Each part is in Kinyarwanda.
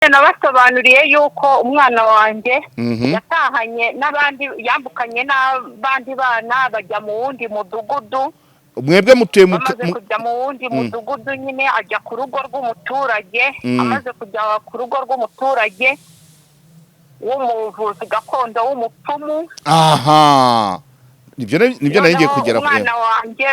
nabasobanuriye yuko umwana wanjye yatahanye n'abandi, yambukanye n'abandi bana bajya mu wundi mudugudu. Mwebwe mutuye bamaze kujya mu wundi mudugudu nyine ajya ku rugo rw'umuturage. Amaze kujya ku rugo rw'umuturage w'umuvuzi gakondo w'umupfumu. Aha, nibyo nari ngiye kugera ku umwana wanjye.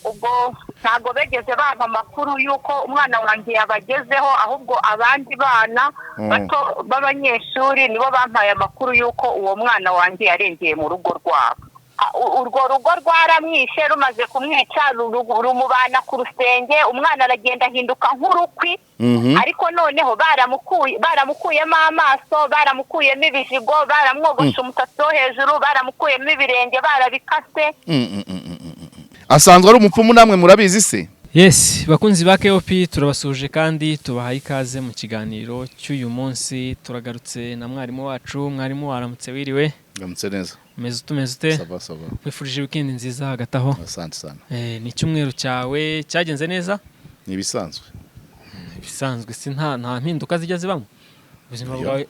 Ubwo ntabwo begeze bampa amakuru y'uko umwana wanjye yabagezeho, ahubwo abandi bana bato b'abanyeshuri nibo bampaye amakuru y'uko uwo mwana wanjye yarengeye mu rugo rwabo. Urwo rugo rwaramwishe, rumaze kumwica rumubana ku rusenge. Umwana aragenda ahinduka nk'urukwi, ariko noneho baramukuyemo amaso, baramukuyemo ibijigo, baramwogosha umusatsi wo hejuru, baramukuyemo ibirenge, barabikase. Asanzwe ari umupfumu, namwe murabizi se? Yes, bakunzi ba KOP turabasuje kandi tubahaye ikaze mu kiganiro cy'uyu munsi. Turagarutse na mwarimu wacu. Mwarimu waramutse wiriwe? Ngamutse neza. Tumeze ute? Saba. Wifurije weekend nziza hagataho? Asante sana. Ni icyumweru cyawe cyagenze neza? Ni ibisanzwe. Ibisanzwe si nta mpinduka zijya zibamo?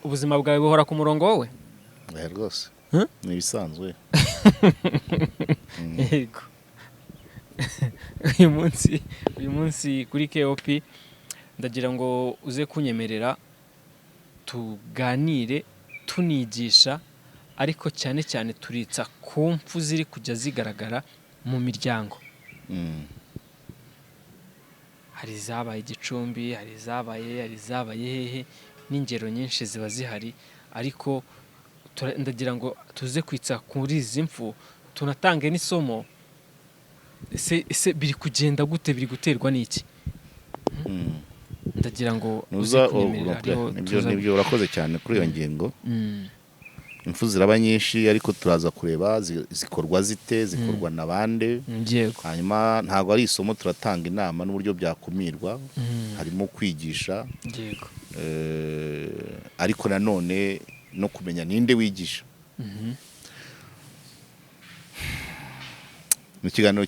Ubuzima bwawe buhora ku murongo wowe? Rwose. Ni ibisanzwe. Yego. uyu munsi kuri KOP ndagira ngo uze kunyemerera tuganire tunigisha, ariko cyane cyane turitsa ku mfu ziri kujya zigaragara mu miryango. Hari izabaye Gicumbi, hari izabaye hehe, n'ingero nyinshi ziba zihari, ariko ndagira ngo tuze kwitsa kuri izi mfu tunatange n'isomo. Ese biri kugenda gute, biri guterwa n'iki? Ndagira ngo uze kunyemerera. Nibyo urakoze cyane kuri iyo ngingo. Imfu ziraba nyinshi, ariko turaza kureba zikorwa zite, zikorwa na bande. Hanyuma ntabwo ari isomo, turatanga inama n'uburyo byakumirwa. Harimo kwigisha, ariko nanone no kumenya ninde wigisha. Mu kiganiro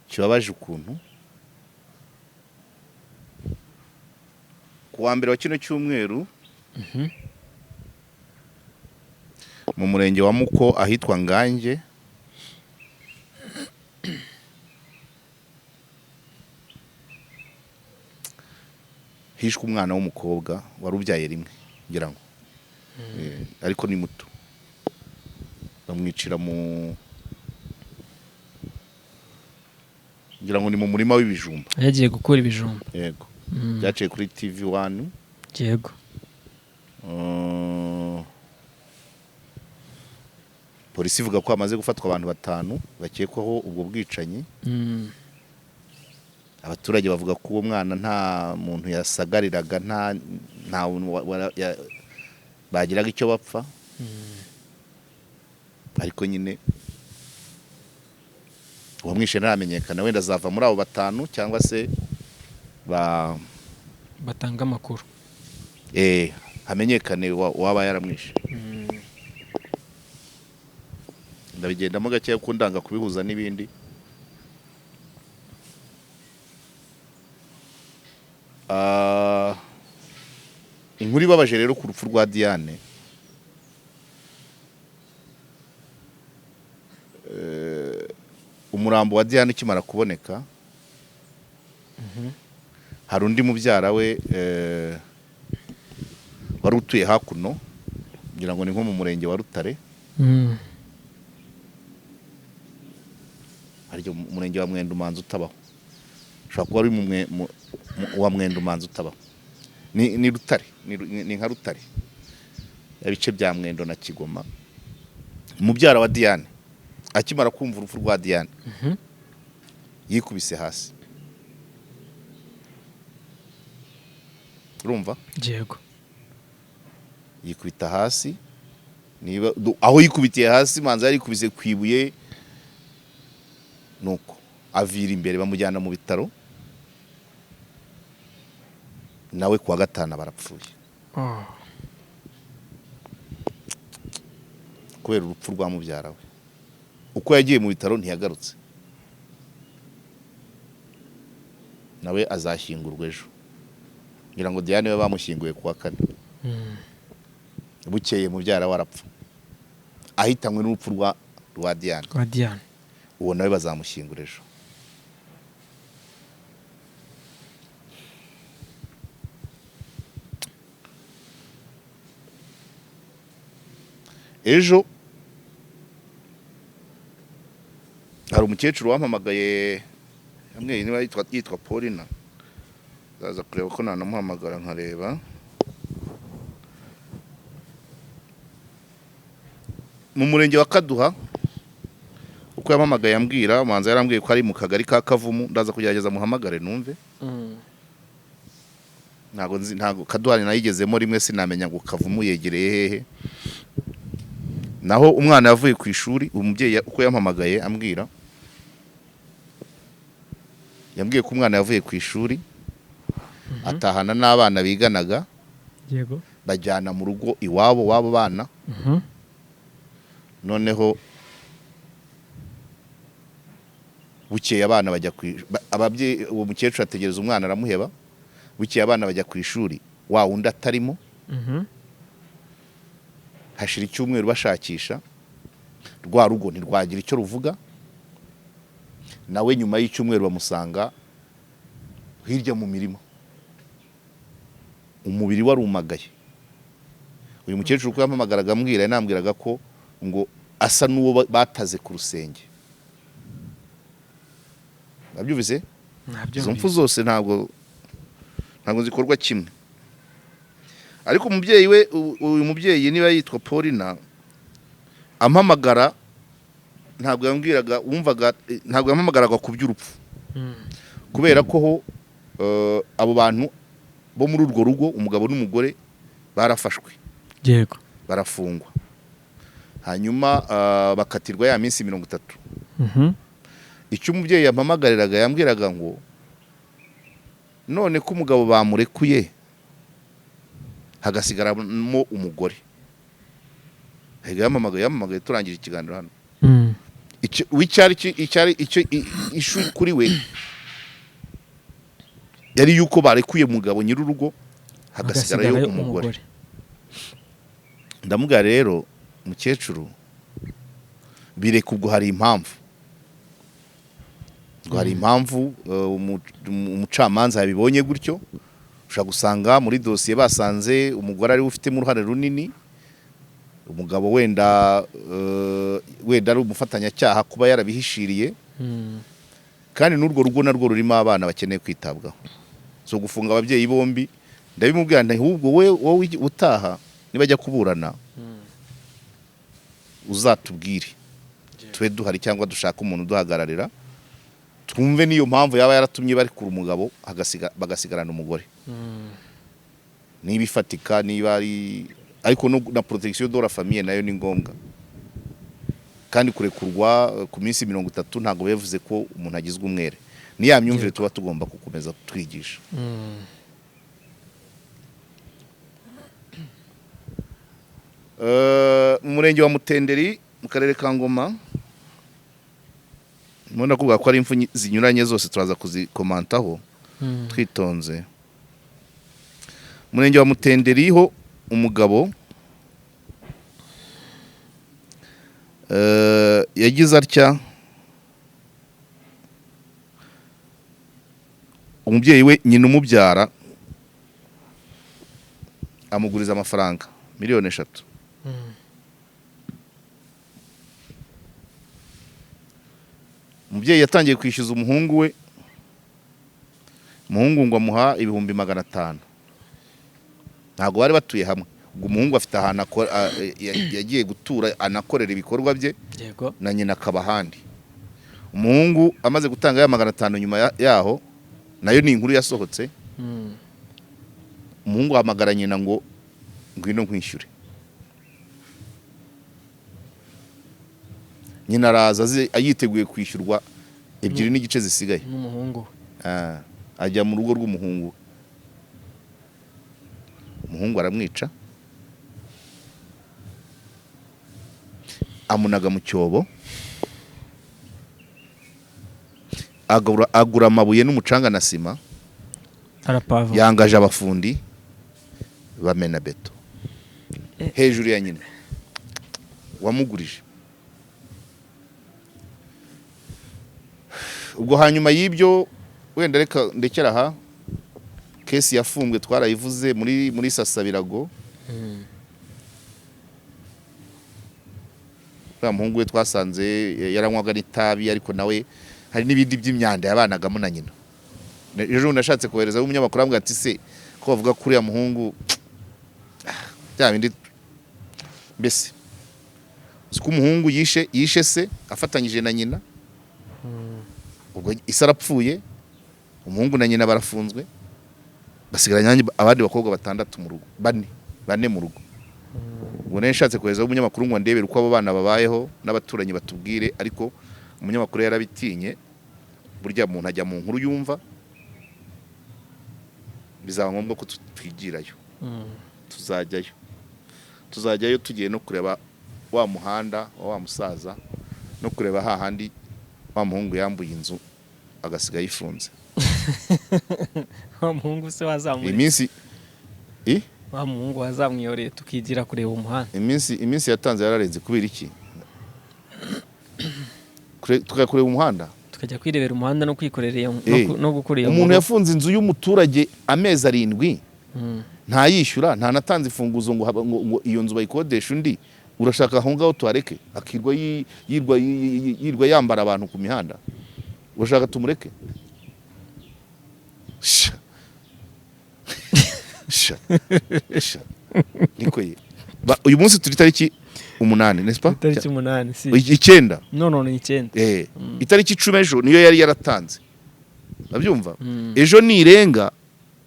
kibabaje ukuntu ku wa mbere wa kino cyumweru mu murenge wa Muko ahitwa Ngange hishwe umwana w'umukobwa wari ubyaye rimwe, ngira ngo ariko ni muto. Bamwicira ngira ngo ni mu murima w'ibijumba. Yagiye gukora ibijumba. Yego. Byaciye kuri TV1. Yego. Polisi ivuga ko hamaze gufatwa abantu 5 bakekwaho ubwo bwicanyi. Abaturage bavuga ko uwo mwana nta muntu yasagariraga, nta bagiraga icyo bapfa. Ariko nyine uwamwishe ntaramenyekana, wenda azava muri abo 5 cyangwa se batanga amakuru. Hamenyekane waba yaramwishe. Ndabigendamo gake ko ndanga kubihuza n'ibindi. Inkuru ibabaje rero ku rupfu rwa Diane. Umurambo wa Diane ukimara kuboneka, hari undi mubyara we wari utuye hakuno, ngira ngo ni nko mu murenge wa Rutare. Hari umurenge wa Mwendo Umanzi utabaho. Ushobora kuba ari wa Mwendo Umanzi utabaho. Ni Rutare, ni nka Rutare. Ibice bya Mwendo na Kigoma. Umubyara wa Diane akimara kumva urupfu rwa Diane yikubise hasi. Urumva? Yego. Yikubita hasi, niba aho yikubitiye hasi manza yikubise kwibuye, nuko avira imbere bamujyana mu bitaro. Nawe kuwa 5 barapfuye. Kubera urupfu rwa mubyara we. Uko yagiye mu bitaro ntiyagarutse. Nawe azashyingurwa ejo. ngira ngo Diane we bamushyinguye kuwa 4 bukeye mubyara warapfa ahitanywe n'urupfu rwa Diane uwo nawe bazamushyingura ejo hari umukecuru wampamagaye hamwe niba yitwa Paulina zaza kureba ko nanamuhamagara nkareba mu murenge wa Kaduha uko yampamagaye ambwira manza yarambwiye ko ari mu kagari ka Kavumu ndaza kugerageza muhamagare numve ntago Kaduha nayigezemo rimwe sinamenya ngo Kavumu yegereye hehe naho umwana yavuye ku ishuri umubyeyi uko yampamagaye ambwira yambwiye ko umwana yavuye ku ishuri atahana n'abana biganaga yego bajyana mu rugo iwabo wabo bana noneho bukeye abana bajya ababyeyi uwo mukecuru ategereza umwana aramuheba bukeye abana bajya ku ishuri wa wundi atarimo hashira icyumweru bashakisha rwa rugo ntirwagira icyo ruvuga nawe nyuma y'icyumweru bamusanga hirya mu mirima umubiri warumagaye uyu mukecuru ko yampamagaraga ambwira yanambwiraga ko ngo asa n'uwo bataze ku rusenge nabyumvise izo mfu zose ntabwo zikorwa kimwe ariko umubyeyi we uyu mubyeyi niba yitwa Paulina ampamagara ntabwo yambwiraga wumvaga ntabwo yampamagaraga ku by'urupfu kubera ko abo bantu bo muri urwo rugo umugabo n'umugore barafashwe yego barafungwa hanyuma bakatirwa ya minsi 30 icyo umubyeyi yampamagariraga yambwiraga ngo none ko umugabo bamurekuye hagasigaramo umugore yampamagaye turangije ikiganiro hano icyari ishu kuri we yari yuko barekuye umugabo nyir'urugo hagasigarayo umugore ndamubwira rero mukecuru bireka ubwo hari impamvu umucamanza yabibonye gutyo ushaka gusanga muri dosiye basanze umugore ari ufitemo uruhare runini umugabo wenda ari umufatanyacyaha kuba yarabihishiriye kandi n'urwo rugo narwo rurimo abana bakeneye kwitabwaho so gufunga ababyeyi bombi ndabimubwira nti ahubwo wowe utaha nibajya kuburana uzatubwire tube duhari cyangwa dushaka umuntu uduhagararira twumve niyo mpamvu yaba yaratumye bari kuri umugabo bagasigarana umugore niba ifatika niba ari ariko na protection de la famille nayo ni ngombwa kandi kurekurwa ku minsi 30 ntago bevuze ko umuntu agizwe umwere ni ya myumvire tuba tugomba gukomeza twigisha murenge wa Mutenderi mu karere ka Ngoma mbona kuvuga ko ari imfu zinyuranye zose turaza kuzikomantaho twitonze murenge wa Mutenderi ho umugabo yagize atya umubyeyi we nyina umubyara amuguriza amafaranga 3 miliyoni. Umubyeyi yatangiye kwishyuza umuhungu we umuhungu ngo amuha 500,000 ntago bari batuye hamwe ubwo umuhungu afite ahantu yagiye gutura anakorera ibikorwa bye na nyina akaba handi umuhungu amaze gutanga ya 500,000 nyuma yaho nayo ni inkuru yasohotse umuhungu ahamagara nyina ngo ngwino nkwishyure nyina araza ayiteguye kwishyurwa 2 n'igice zisigaye n'umuhungu ajya mu rugo rw'umuhungu umuhungu aramwica amunaga mu cyobo agura amabuye n'umucanga na sima arapava yangaje abafundi bamena beto hejuru ya nyina wamugurije. Ubwo hanyuma y'ibyo wenda reka ndekera aha, kesi yafunzwe twarayivuze muri Sasabirago. Wa muhungu we twasanze yaranywaga n'itabi, ariko nawe hari n'ibindi by'imyanda yabanagamo na nyina. Ejo nashatse kohereza umunyamakuru ambwira ati se ko bavuga kuri ya muhungu bya bindi mbese ko umuhungu yishe se afatanyije na nyina. Ubwo isa arapfuye, umuhungu na nyina barafunzwe, basigaranye abandi bakobwa 6 mu rugo, 4 mu rugo. Ubwo nashatse kohereza umunyamakuru ngo ndebere uko abo bana babayeho n'abaturanyi batubwire, ariko umunyamakuru yarabitinye. Burya umuntu ajya mu nkuru yumva, bizaba ngombwa ko twigirayo. Tuzajyayo tugiye no kureba wa muhanda wa musaza, no kureba hahandi wa muhungu yambuye inzu agasiga yifunze. wa muhungu se wazamuriye iminsi wa muhungu wazamwiyoreye tukigira kureba umuhanda. Iminsi yatanze yararenze kubera iki? Tukakureba umuhanda, tukajya kwirebera umuhanda no kwikorera no gukorera. Umuntu yafunze inzu y'umuturage amezi 7, ntayishyura, nta natanze imfunguzo ngo iyo nzu bayikodesha undi. Urashaka aho ngaho tuareke akirwa yirwa yambara abantu ku mihanda? Urashaka tumureke? Niko ye. Uyu munsi turi tariki 8, n'est-ce pas? Tariki 8 si. 9. No ni 9. Itariki 10 ejo niyo yari yaratanze. Babyumva? Ejo nirenga,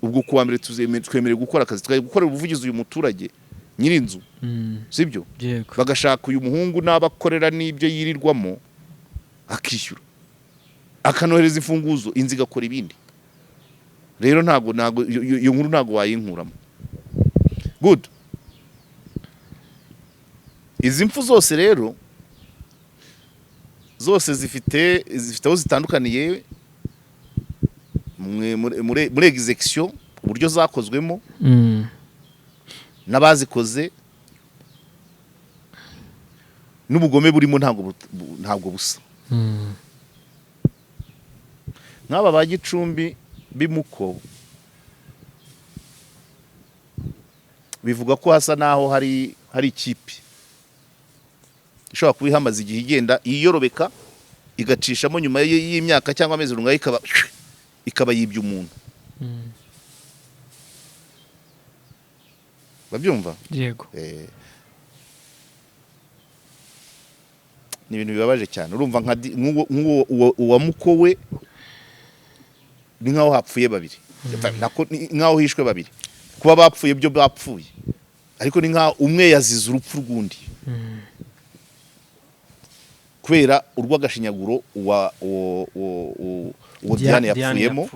ubwo kuwa mbere twemere gukora akazi, gukorera ubuvugizi uyu muturage nyirinzu. Sibyo? Bagashaka uyu muhungu n'abakorera n'ibyo yirirwamo akishyura, akanohereza imfunguzo, inzi gakora ibindi. Rero ntago iyo nkuru ntago wayinkuramo. Good. Izi mpfu zose rero zose zifite aho zitandukaniye muri execution, uburyo zakozwemo n'abazikoze n'ubugome burimo ntabwo busa. Nk'aba ba Gicumbi bimuko bivuga ko hasa naho hari ikipe ishobora kuba ihamaze igihe igenda iyorobeka igacishamo nyuma y'imyaka cyangwa amezi rungaye ikaba yibye umuntu. Babyumva? Yego. Ni ibintu bibabaje cyane. Urumva uwa mukowe ni nkaho hapfuye 2, nako nkaho hishwe 2. Kuba bapfuye byo bapfuye, ariko ni nkaho umwe yazize urupfu rw'undi kubera urwagashinyaguro uwo Diane yapfuyemo.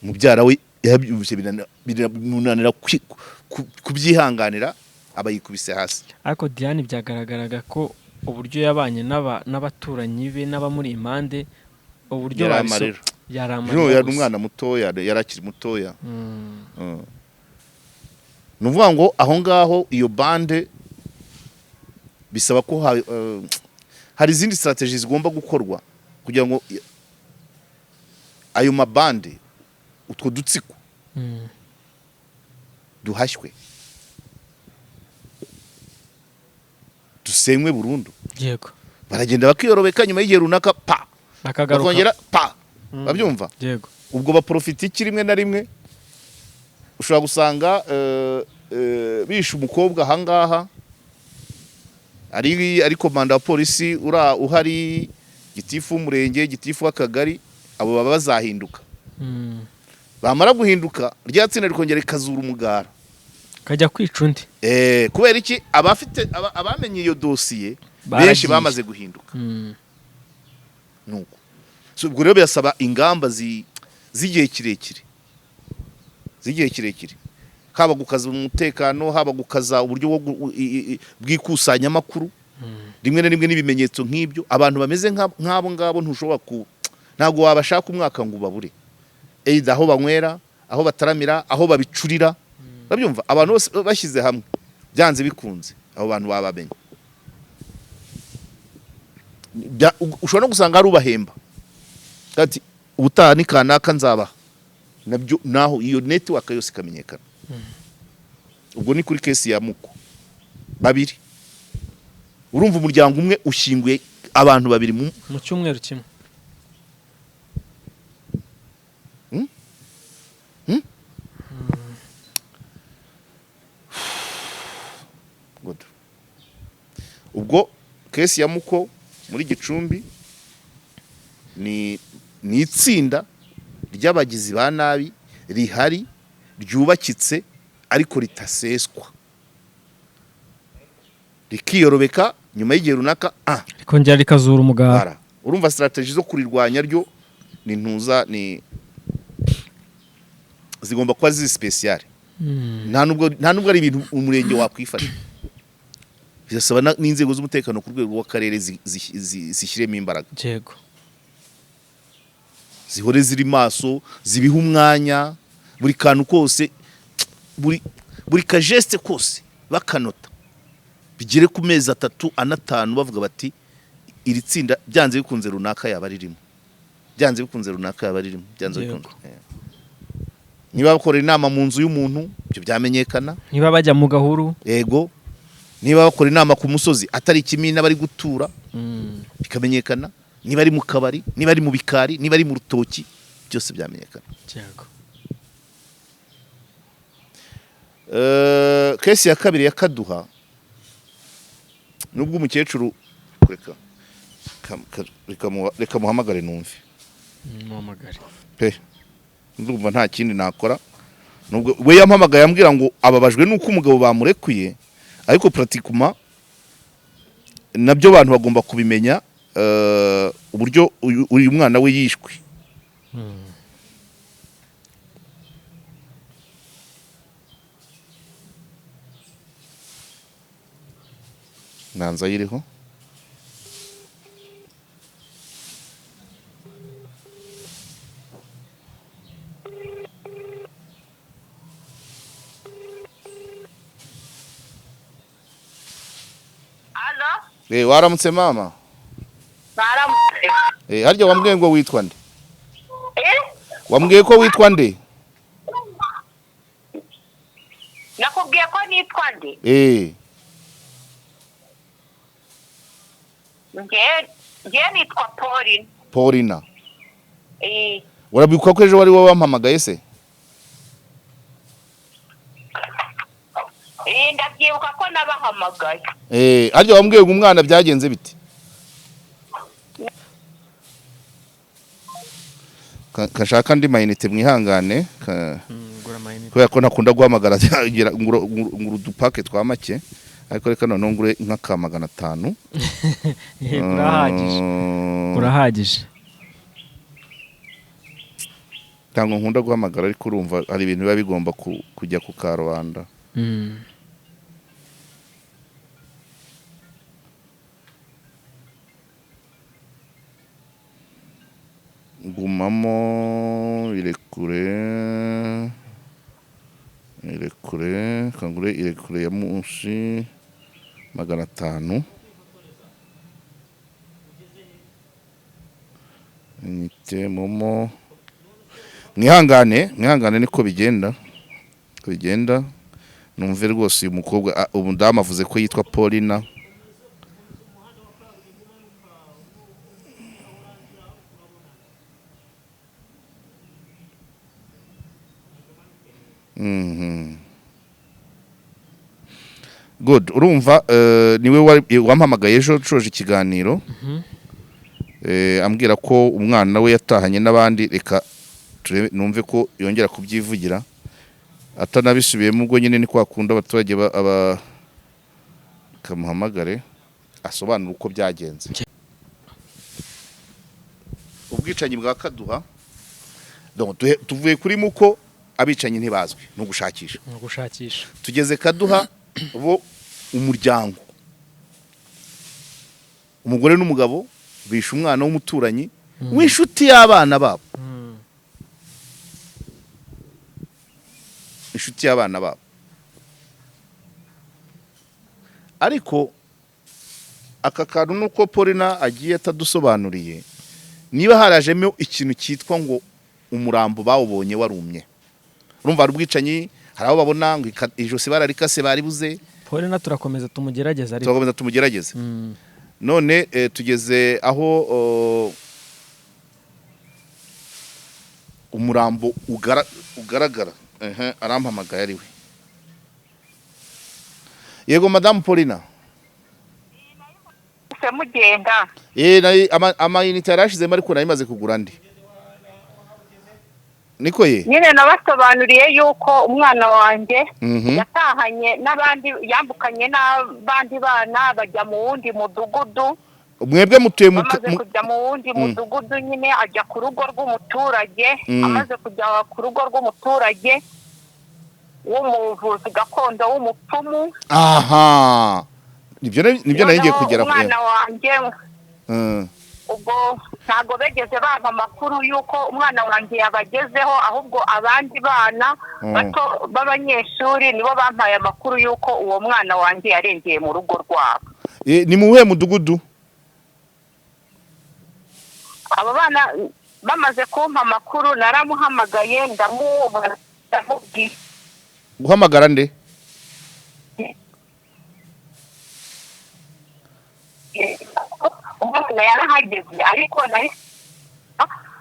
Mubyara we yabyumvise binanira kubyihanganira, abayikubise hasi. Ariko Diane byagaragaraga ko uburyo yabanye n'abaturanyi be n'abamuri impande, uburyo yari umwana mutoya, yarakiri mutoya. Nuvuga ngo aho ngaho iyo bande bisaba ko hari izindi strategy zigomba gukorwa kugira ngo ayo mabande, utwo dutsiko duhashywe, dusenywe burundu. Yego. Baragenda bakiyorobeka nyuma y'igihe runaka bakongera babyumva? Yego. Ubwo baprofita iki rimwe na rimwe, ushobora gusanga bishe umukobwa ahangaha ari komanda wa polisi uhari, gitifu w'umurenge, gitifu w'akagari, abo baba bazahinduka. Bamara guhinduka rya tsinda rikongera rikazura umugara, kajya kwica undi. Kubera iki? Abamenye iyo dosiye benshi bamaze guhinduka. Nuko ubwo rero byasaba ingamba z'igihe kirekire, haba gukaza umutekano, haba gukaza uburyo bw'ikusanya amakuru, rimwe na rimwe n'ibimenyetso nk'ibyo. Abantu bameze nk'abo ngabo ntushobora ntago wabashaka umwaka ngo ubabure. either aho banywera, aho bataramira, aho babicurira. Urabyumva abantu bose bashyize hamwe byanze bikunze abo bantu babamenye. Ushobora no gusanga ari ubahemba ati ubutaha ni kanaka nzabaha nabyo naho iyo network yose ikamenyekana. Ubwo ni kuri case ya Muko babiri. Urumva umuryango umwe ushinguye abantu babiri mu cyumweru kimwe. Good. Ubwo case ya Muko muri Gicumbi ni itsinda ry'abagizi ba nabi rihari ryubakitse ariko ritaseswa rikiyorobeka nyuma y'igihe runaka rikongera rikazura umugara. Urumva strategy zo kurirwanya ryo ni ntuza ni zigomba kuba zizi special. Nta nubwo ari ibintu umurenge wakwifasha. Bisaba n'inzego z'umutekano ku rwego rw'akarere zishyiremo imbaraga. Yego. Zihore ziri maso, zibiha umwanya, buri kantu kose, buri kageste kose bakanota. Bigere ku mezi 3 anatanu bavuga bati iri tsinda byanze bikunze runaka yaba ririmo. Byanze bikunze runaka yaba ririmo. Byanze bikunze. Niba bakora inama mu nzu y'umuntu, byo byamenyekana. Niba bajya mu gahuru. Yego. Niba bakora inama ku musozi atari kimina bari gutura bikamenyekana. Niba ari mu kabari, niba ari mu bikari, niba ari mu rutoki, byose byamenyekana. Yego. Case ya kabiri ya Kaduha nubwo umukecuru reka muhamagare numve. Muhamagare. Ndumva nta kindi nakora. Nubwo we yampamagaye ambwira ngo ababajwe nuko umugabo bamurekuye ariko pratiquement nabyo abantu bagomba kubimenya uburyo uyu mwana we yishwe. Nanza yiriho waramutse mama. Baramutse. Harya wambwiye ngo witwa nde? Wambwiye ko witwa nde? Nakubwiye ko nitwa nde? Nge nitwa Paulina. Paulina. Urabikwa ko ejo wari wampamagaye se? Ndabyibuka ko nabahamagaye. Harya wambwiye ngo umwana byagenze bite? Kashaka ndi mayinite mwihangane. Kubera ko nakunda guhamagara nguru dupake twa make. Ariko reka none ngure nka 500. Kurahagije. Tango nkunda guhamagara ariko urumva hari ibintu biba bigomba kujya ku Karubanda. Gumamo irekure kangure irekure ya munsi 500. Nite momo mwihangane niko bigenda numve rwose uyu mukobwa ubu ndamavuze ko yitwa Paulina. Good. Urumva niwe wampamagaye ejo coje ikiganiro. Ambwira ko umwana we yatahanye n'abandi reka numve ko yongera kubyivugira atanabisubiyemo ubwo nyine ni kwakunda abaturage kamuhamagare asobanura uko byagenze. Ubwicanyi bwa Kaduha tuvuye kuri Muko abicanyi ntibazwi no gushakisha. Tugeze Kaduha bo umuryango umugore n'umugabo bishe umwana w'umuturanyi w'inshuti y'abana babo. inshuti y'abana babo. Ariko aka kantu nuko Paulina agiye atadusobanuriye niba harajemo ikintu cyitwa ngo umurambo bawubonye warumye. Urumva rubwicanyi hari abo babona ngo ijosi bararikase baribuze. Paulina turakomeza tumugerageza ariko. Turakomeza tumugerageze. None tugeze aho umurambo ugaragara. Arampamagaye ari we. Yego Madame Paulina. Se mugenda. Amayinite yarashizemo ariko nayimaze kugura ndi. Niko ye? Nyine nabasobanuriye yuko umwana wanjye yatahanye n'abandi yambukanye n'abandi bana bajya mu wundi mudugudu. Mwebwe mutuye amaze kujya mu wundi mudugudu nyine ajya ku rugo rw'umuturage. Amaze kujya ku rugo rw'umuturage w'umuvuzi gakondo w'umupfumu. Aha. Nibyo nagiye kugera ku mwana wanjye. Ubwo ntago begeze bampa amakuru yuko umwana wanjye yabagezeho, ahubwo abandi bana bato b'abanyeshuri nibo bampaye amakuru yuko uwo mwana wanjye yarengeye mu rugo rwabo. Ni muhe mudugudu? Abo bana bamaze kumpa amakuru naramuhamagaye ndamubwiye. Guhamagara nde? Umwana yarahageze ariko nari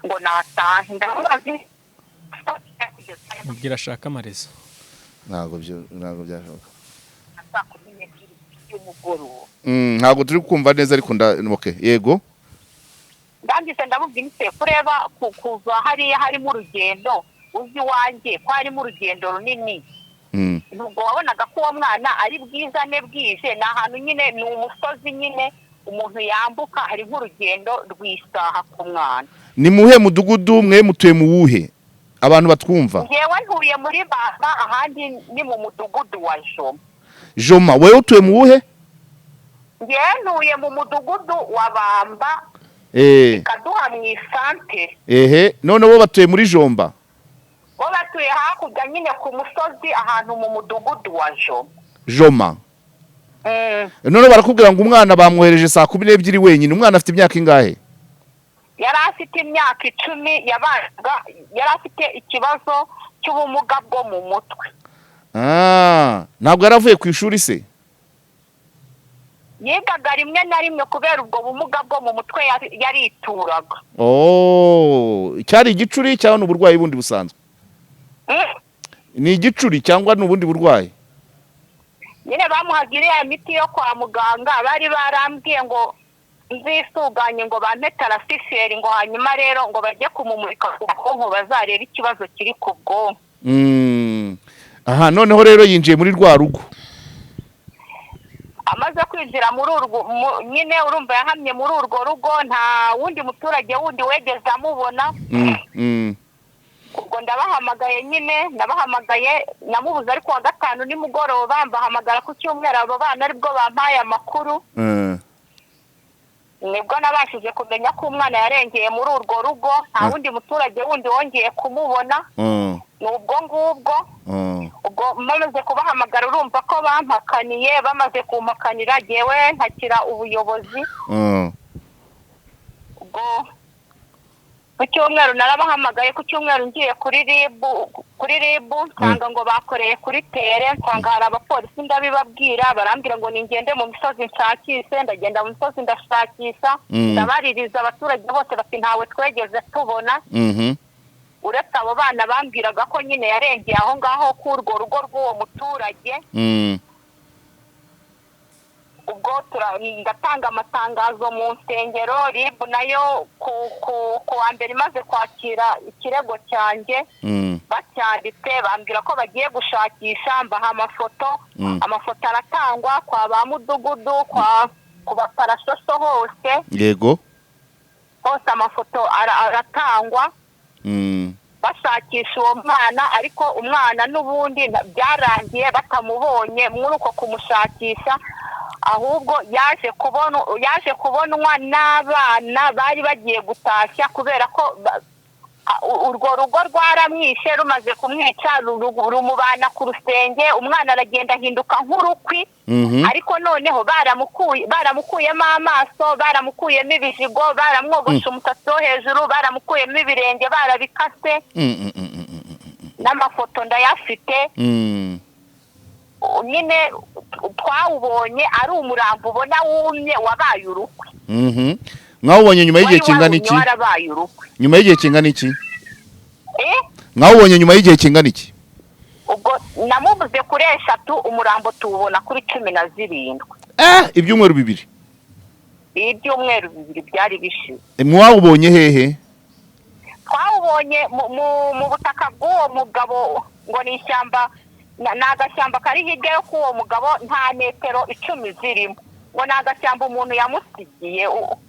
ngo natahe ndamubaza mubwira ashaka amarezo. Ntago byashoboka. Ntago turi kumva neza ariko okay yego. Ndangise ndamubwira ise kureba kuva hariya harimo urugendo uzi wanjye ko harimo urugendo runini. Nubwo wabonaga ko uwo mwana ari bwizane bwije ni ahantu nyine ni umusozi nyine umuntu yambuka hari nk'urugendo rw'isaha ku mwana. Ni muhe mudugudu mwe mutuye mu wuhe abantu batwumva? Yewe ntuye muri Bamba ahandi ni mu mudugudu wa Joma. Joma wewe utuye mu wuhe? Yewe ntuye mu mudugudu wa Bamba. Kaduha mu isantere. None bo batuye muri Jomba? Bo batuye hakurya nyine ku musozi ahantu mu mudugudu wa Joma. Joma. None barakubwira ngo umwana bamwohereje saa 12 wenyine. Umwana afite imyaka ingahe? Yari afite imyaka 10 yabaga yari afite ikibazo cy'ubumuga bwo mu mutwe. Ntabwo yaravuye ku ishuri se? Yigaga rimwe na rimwe kubera ubwo bumuga bwo mu mutwe yarituraga. Cyari igicuri cyangwa n'uburwayi bundi busanzwe? Ni igicuri cyangwa n'ubundi burwayi? Nyine bamuhagiriye imiti yo kwa muganga bari barambwiye ngo nzisuganye ngo bampe tarasiferi ngo hanyuma rero ngo bajye kumumurika ku bwonko bazareba ikibazo kiri ku bwonko. Aha noneho rero yinjiye muri rwa rugo. Amaze kwinjira muri urwo nyine urumva yahamye muri urwo rugo nta wundi muturage wundi wegeze amubona. Ubwo ndabahamagaye nyine nabahamagaye namubuze ariko wa gatanu nimugoroba mbahamagara ku cyumweru abo bana aribwo bampaye amakuru. Nibwo nabashije kumenya ko umwana yarengeye muri urwo rugo nta wundi muturage wundi wongeye kumubona. Nubwo ngubwo ubwo bamaze kubahamagara urumva ko bampakaniye bamaze kumpakanira jewe ntakira ubuyobozi. Ubwo ku cyumweru narabahamagaye ku cyumweru ngiye kuri RIB nsanga ngo bakoreye kuri tere nsanga hari abapolisi ndabibabwira barambwira ngo ningende mu misozi nshakise ndagenda mu misozi ndashakisha ndabaririza abaturage bose bati ntawe twegeze tubona. Uretse abo bana bambwiraga ko nyine yarengeye aho ngaho k'urwo rugo rw'uwo muturage. Ubwo ndatanga amatangazo mu nsengero RIB nayo ku wa mbere imaze kwakira ikirego cyanjye bacyanditse bambwira ko bagiye gushakisha mbaha amafoto aratangwa kwa ba mudugudu ku baparasoso hose. Yego hose amafoto aratangwa bashakisha uwo mwana ariko umwana n'ubundi byarangiye batamubonye muri uko kumushakisha. Ahubwo yaje kubonwa n'abana bari bagiye gutashya kubera ko urwo rugo rwaramwishe, rumaze kumwica rumubana ku rusenge, umwana aragenda ahinduka nk'urukwi. Ariko noneho baramukuyemo amaso, baramukuyemo ibijigo, baramwogosha umusatsi wo hejuru, baramukuyemo ibirenge, barabikase. N'amafoto ndayafite. Nyine twawubonye ari umurambo ubona wumye, wabaye urukwi. Mwawubonye nyuma y'igihe kingana iki? Nyuma y'igihe kingana iki? Mwawubonye nyuma y'igihe kingana iki? Ubwo namubuze kuri 3, umurambo tuwubona kuri 17. Ibyumweru 2. Ibyumweru 2 byari bishize. Mwawubonye hehe? Twawubonye mu butaka bw'uwo mugabo, ngo ni ishyamba, n'agashyamba kari hirya yo k'uwo mugabo, nta metero 10 zirimo. Ngo n'agashyamba umuntu yamusigiye ngo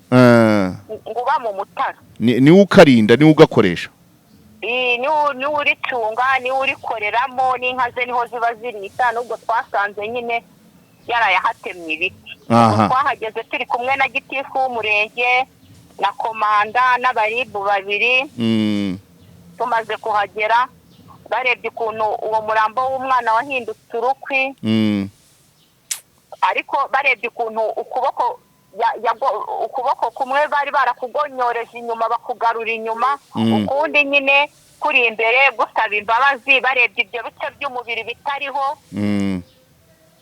uba mu Mutara. Ni ukarinda, ni ugakoresha? Ni uricunga, ni urikoreramo, n'inka ze niho ziba zirita. Nubwo twasanze nyine yarayahatemye ibiti. Twahageze turi kumwe na gitifu w'umurenge na komanda n'abaribu 2. Tumaze kuhagera, barebye ukuntu uwo murambo w'umwana wahindutse urukwi. Ariko barebye ukuntu ukuboko kumwe bari barakugonyoreje inyuma bakugarura inyuma, ukundi nyine kuri imbere gusaba imbabazi. Barebye ibyo bice by'umubiri bitariho,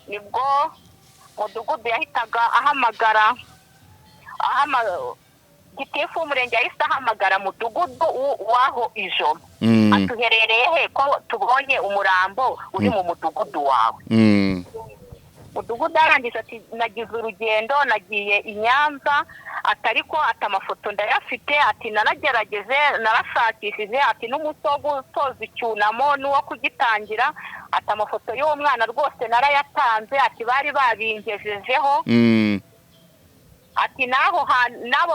nibwo mudugudu yahitaga ahamagara gitifu w'umurenge yahise ahamagara mudugudu waho Ijoma. Atuherereye he ko tubonye umurambo uri mu mudugudu wawe? Mudugudu arangije ati nagize urugendo, nagiye i Nyanza, atariko atamafoto ndayafite, ati naragerageze, narashakishije, ati n'umusogo utoza icyunamo n'uwo kugitangira, ati amafoto y'uwo mwana rwose narayatanze, ati bari babingejejeho. Ati nabo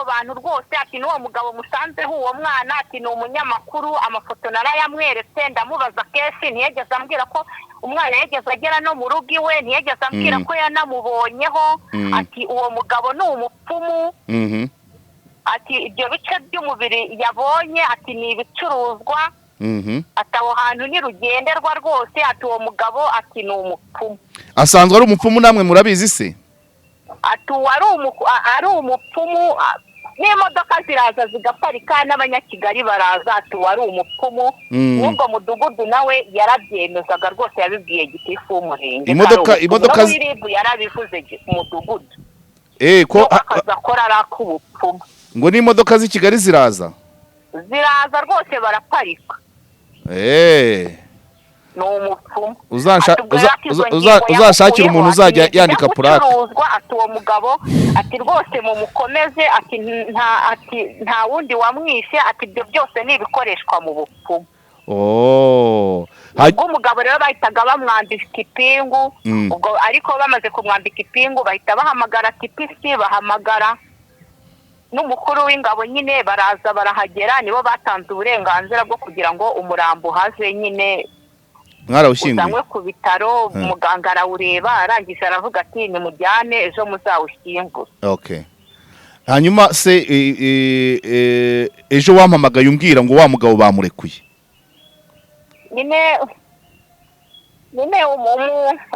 bantu rwose, ati n'uwo mugabo musanzeho uwo mwana, ati ni umunyamakuru, amafoto narayamweretse, ndamubaza kesi, ntiyegeze ambwira ko umwana yegeze agera no mu rugo iwe, ntiyegeze ambwira ko yanamubonyeho. Ati uwo mugabo ni umupfumu. Ati ibyo bice by'umubiri yabonye, ati ni ibicuruzwa. Ati aho hantu ni rugenderwa rwose. Ati uwo mugabo, ati ni umupfumu. Asanzwe ari umupfumu, namwe murabizi se? Ati ari umupfumu, n'imodoka ziraza zigaparika, n'abanyakigali baraza. Ati wari umupfumu. N'ubwo mudugudu nawe yarabyemezaga rwose, yabibwiye gitifu w'umurenge. Imodoka yarabivuze mudugudu ko akazakora ari ak'ubupfumu. Ngo n'imodoka z'i Kigali ziraza rwose baraparika. Ni umupfumu. Uzashakira umuntu uzajya yandika purake. Ati uwo mugabo, ati rwose mumukomeze, ati nta wundi wamwishe, ati ibyo byose ni ibikoreshwa mu bupfumu. Ubwo umugabo rero bahitaga bamwambika ipingu. Ubwo ariko bamaze kumwambika ipingu bahita bahamagara tipisi, bahamagara n'umukuru w'ingabo, nyine baraza barahagera, nibo batanze uburenganzira bwo kugira ngo umurambo haze. Nyine mwarawushyinguye ku bitaro, muganga arawureba, arangije aravuga ati nimujyane ejo muzawushyingure. Hanyuma se ejo wampamagaye umbwira ngo wa mugabo bamurekuye? Nyine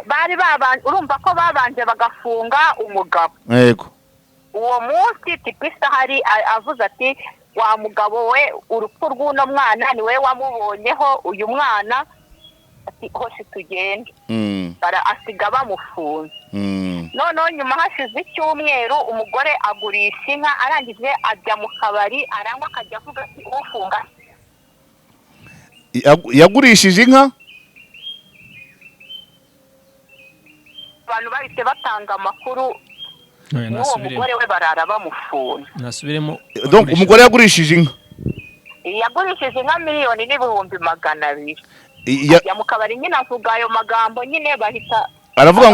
bari urumva ko babanje bagafunga umugabo. Yego. Uwo munsi tipisa hari avuze ati wa mugabo we, urupfu rw'uno mwana ni we wamubonyeho, uyu mwana ati hoshi tugende. Asiga bamufunze. Noneho nyuma hashize icyumweru umugore agurisha inka, arangije ajya mu kabari arangwa, akajya avuga ati ufunga. Yagurishije inka? Abantu bahise batanga amakuru, n'uwo mugore we barara bamufunze. Nasubiremo. Donc umugore yagurishije inka? Yagurishije inka 1,200,000. Ajya mu kabari nyine avuga ayo magambo, nyine bahita aravuga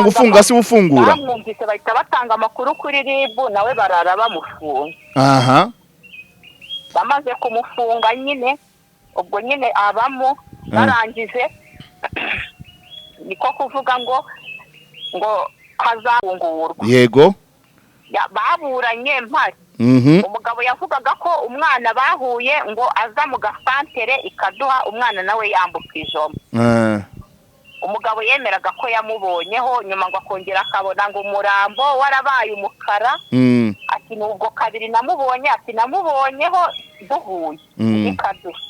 ngo ufunga si ufungura. Bamwumvise bahita batanga amakuru kuri RIB, nawe barara bamufunze. Bamaze kumufunga nyine, ubwo nyine abamo barangije, niko kuvuga ngo hazafungurwa. Yego. Baburanye mpari. umugabo yavugaga ko umwana bahuye ngo aza mu gasantere ikaduha umwana nawe yambuka ijomo. Umugabo yemeraga ko yamubonyeho nyuma ngo akongera akabona ngo umurambo warabaye umukara. Ati nubwo kabiri namubonye, ati namubonyeho duhuye ikaduha.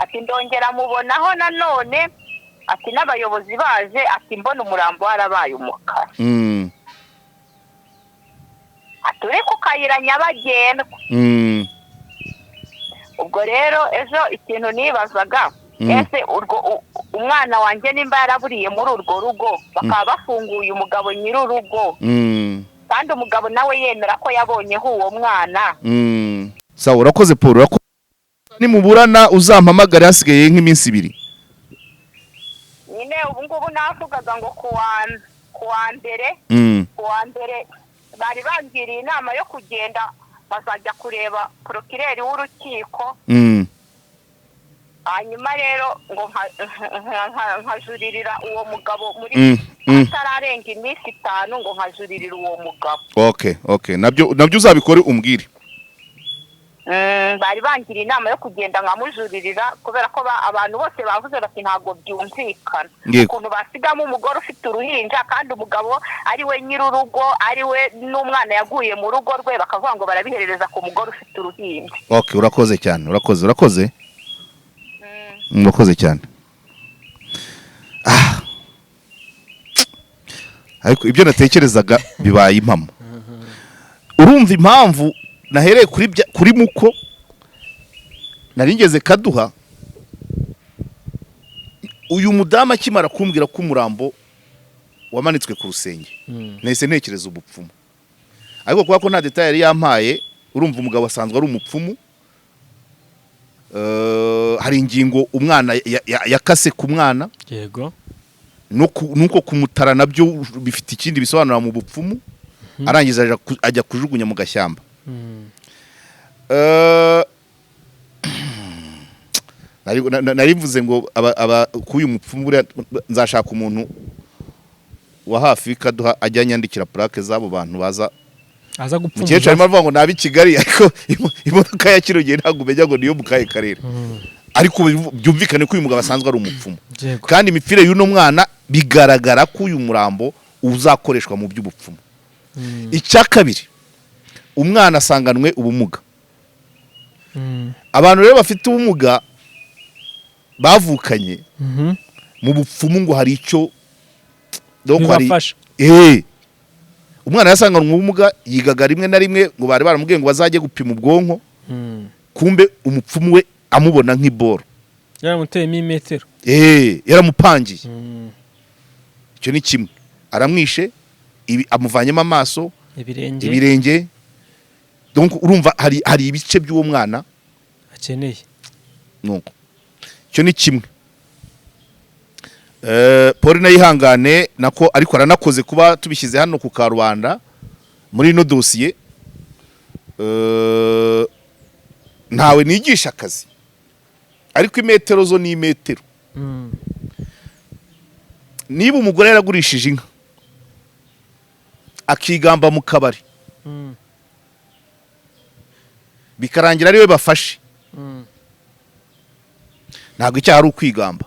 Ati ndongera mubonaho nanone, ati n'abayobozi baje, ati mbona umurambo warabaye umukara. Aturi ku kayira nyabagendwa. Ubwo rero ejo ikintu nibazaga, ese urwo umwana wanjye nimba yaraburiye muri urwo rugo bakaba bafunguye umugabo nyir'urugo, kandi umugabo nawe yemera ko yabonyeho uwo mwana. Sawa, urakoze Paul. Nimuburana uzampamagare hasigaye nk'iminsi 2. Nyine ubu ngubu navugaga ngo kuwa mbere bari bangiriye inama yo kugenda bazajya kureba procureur w'urukiko. Hanyuma rero ngo nkajuririra uwo mugabo muri atararenga iminsi 5 ngo nkajuririra uwo mugabo. Okay, nabyo uzabikore umbwire. Bari bangiriye inama yo kugenda nkamujuririra kubera ko abantu bose bavuze bati ntago byumvikana ukuntu basigamo umugore ufite uruhinja kandi umugabo ari we nyir'urugo, ari we n'umwana yaguye mu rugo rwe, bakavuga ngo barabiherereza ku mugore ufite uruhinja. Okay, urakoze cyane. Urakoze cyane. Ariko ibyo natekerezaga bibaye impamo. Urumva impamvu nahereye kuri muko naringeze Kaduha. Uyu mudama akimara kumbwira ko umurambo wamanitswe ku rusenge, nahise ntekereza ubupfumu. Ariko kuba ko nta detail yari yampaye, urumva umugabo asanzwe ari umupfumu. Hari ingingo umwana yakase ku mwana, yego, nuko kumutara nabyo bifite ikindi bisobanura mu bupfumu. Arangiza ajya kujugunya mu gashyamba. Narivuze ngo kuyu mupfumu nzashaka umuntu wa hafi Kaduha ajya nyandikira plaque zabo bantu baza gupfumuza. Mukecuru arimo avuga ngo nabi Kigali, ariko imodoka ya Kirogeye ntabwo umenya ngo niyo mu kahe karere. Ariko byumvikane ko uyu mugabo asanzwe ari umupfumu, kandi imipfire y'uno mwana bigaragara ko uyu murambo uzakoreshwa mu by'ubupfumu. Icya kabiri, umwana asanganwe ubumuga. Abantu rero bafite ubumuga bavukanye mu bupfumu ngo hari icyo bibafasha. Umwana yasanganwe ubumuga, yigaga rimwe na rimwe ngo bari baramubwiye ngo bazajye gupima ubwonko, kumbe umupfumu we amubona nk'iboro, yaramuteyemo imetero, yaramupangiye. Icyo ni kimwe. Aramwishe, amuvanyemo amaso, ibirenge. Donc urumva hari ibice by'uwo mwana akeneye. Nuko icyo ni kimwe. Paul nayihangane nako, ariko aranakoze kuba tubishyize hano ku Karubanda muri ino dosiye. Ntawe nigisha akazi, ariko imetero zo ni imetero. Niba umugore yaragurishije inka akigamba mu kabari, bikarangira ari we bafashe, ntabwo icyaha ari ukwigamba.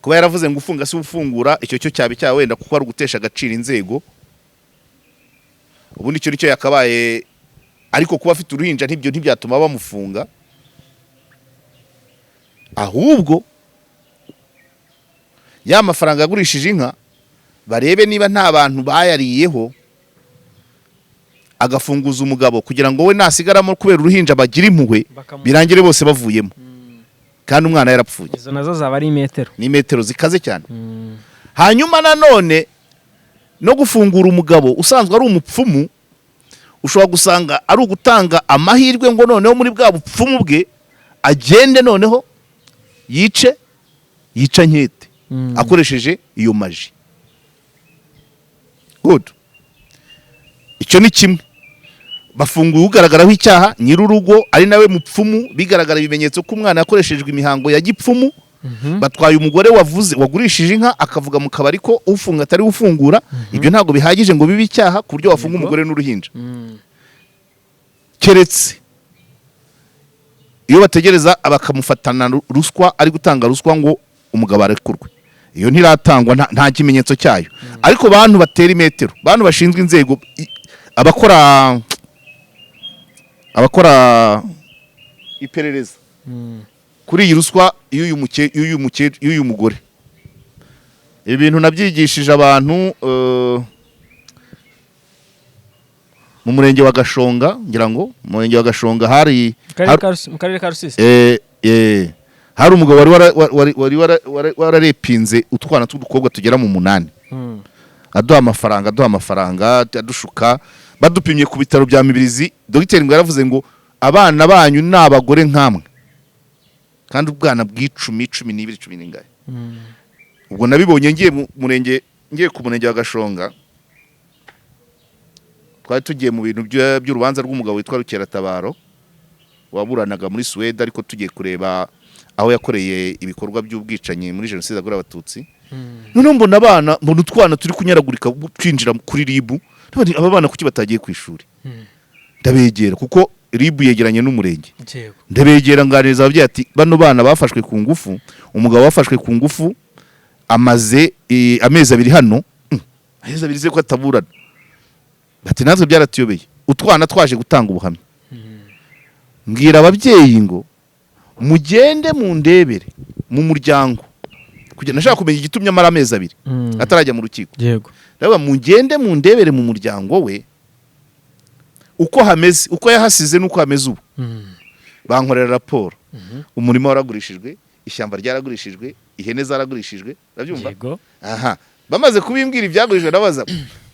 Kuba yaravuze ngo ufunga si ufungura, icyo cyo cyaba icyaha wenda kuko ari ugutesha agaciro inzego. Ubundi icyo nicyo yakabaye, ariko kuba afite uruhinja ntibyatuma bamufunga. Ahubwo ya mafaranga yagurishije inka barebe niba nta bantu bayariyeho, agafunguza umugabo kugira ngo we nasigaramo kubera uruhinja bagira impuhwe, birangire bose bavuyemo, kandi umwana yarapfuye. Izo nazo zaba ari imetero, ni imetero zikaze cyane. Hanyuma nanone no gufungura umugabo usanzwe ari umupfumu, ushobora gusanga ari ugutanga amahirwe ngo noneho muri bwa bupfumu bwe agende noneho yica nkete akoresheje iyo maji. Good. Icyo ni kimwe. Bafunguye ugaragaraho icyaha nyir'urugo ari nawe mupfumu, bigaragara ibimenyetso ko umwana yakoreshejwe imihango ya gipfumu, batwaye umugore wagurishije inka akavuga mu kabari ko ufunga atari ufungura, ibyo ntabwo bihagije ngo bibe icyaha ku buryo wafunga umugore n'uruhinja. Keretse iyo bategereza bakamufatana ruswa, ari gutanga ruswa ngo umugabo arekurwe, iyo ntiratangwa, nta kimenyetso cyayo. Ariko bantu batera imetero, bantu bashinzwe inzego, abakora iperereza kuri iyi ruswa y'uyu mugore, ibintu nabyigishije abantu mu murenge wa Gashonga, ngira ngo mu murenge wa Gashonga hari mu karere ka Rusizi, hari umugabo wari wararepinze utwana tw'udukobwa tugera mu 8, aduha amafaranga adushuka. Badupimye ku bitaro bya Mibirizi, dogiteri ngo yaravuze ngo abana banyu ni abagore nkamwe, kandi ubwana bw'icumi, 12, 10 ubwo nabibonye ngiye ku murenge wa Gashonga. Twari tugiye mu bintu by'urubanza rw'umugabo witwa Rukeratabaro waburanaga muri Suwede, ariko tugiye kureba aho yakoreye ibikorwa by'ubwicanyi muri jenoside yakorewe Abatutsi. None mbona utwana turi kunyaragurika twinjira kuri ribu. Aba bana kuki batagiye ku ishuri? Ndabegera kuko ribu yegeranye n'umurenge. Ndabegera nganiriza ababyeyi ati bano bana bafashwe ku ngufu, umugabo wafashwe ku ngufu amaze amezi 2 hano, amezi 2 ze ko ataburana. Bati natwe byaratuyobeye, utwana twaje gutanga ubuhamya. Mbwira ababyeyi ngo mugende mu ndebere mu muryango, kugira nashaka kumenya igitumye amara amezi 2 atarajya mu rukiko. Yego, raba mugende mu ndebere mu muryango we uko hameze, uko yahasize nuko hameze ubu. Bankorera raporo, umurimo waragurishijwe, ishyamba ryaragurishijwe, ihene zaragurishijwe, urabyumva? yego, Aha, bamaze kubimbwira ibyagurishijwe, ndabaza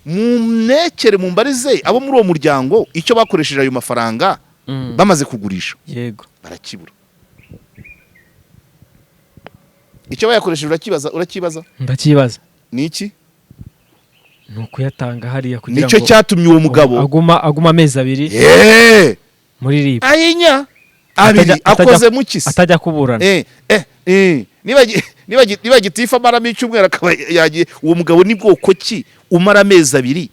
munekere mumbarize abo muri uwo muryango icyo bakoresheje ayo mafaranga bamaze kugurisha. yego, Barakibura. Icyo bayakoresheje urakibaza? ndakibaza. Ni iki? Nuko yatanga hariya kugira ngo nicyo cyatumye uwo mugabo aguma amezi 2 muri ribu. Ayinya abiri akoze mukisi atajya kuburana. niba gitifa maramo icyumweru akaba yagiye, uwo mugabo ni bwoko ki umara amezi 2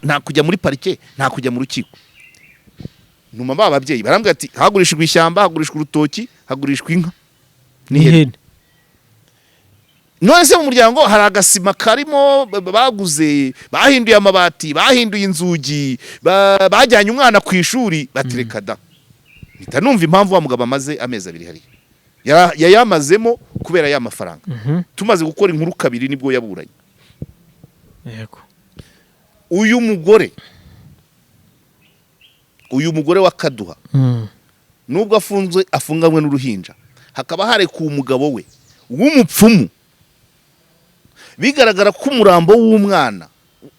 nta kujya muri parike, nta kujya mu rukiko? Numa bababyeyi barambwira ati hagurishijwe ishyamba, hagurishijwe urutoki, hagurishijwe inka n'ihene. None se mu muryango hari agasima karimo baguze, bahinduye amabati, bahinduye inzugi, bajyanye umwana ku ishuri, batereka da. Nita numva impamvu wa mugabo amaze amezi 2 hari yayamazemo kubera ya mafaranga. Tumaze gukora inkuru 2 nibwo yaburanye. Yego, uyu mugore wa Kaduha nubwo afunganywe n'uruhinja, hakaba hari ku umugabo we w'umupfumu, bigaragara ko umurambo w'umwana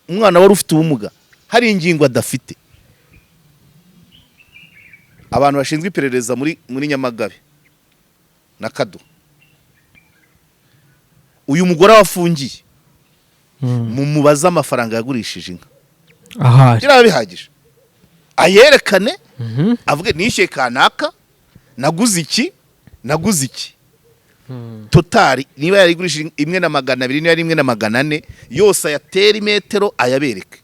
wari ufite ubumuga hari ingingo adafite. Abantu bashinzwe iperereza muri Nyamagabe na Kaduha, uyu mugore wafungiye mumubaza amafaranga yagurishije inka, ahari biraba bihagije ayerekane, avuge nishyuye kanaka, naguze iki totali, niba yarigurishije 1,200, niba yari 1,400, yose ayatera imetero ayabereke.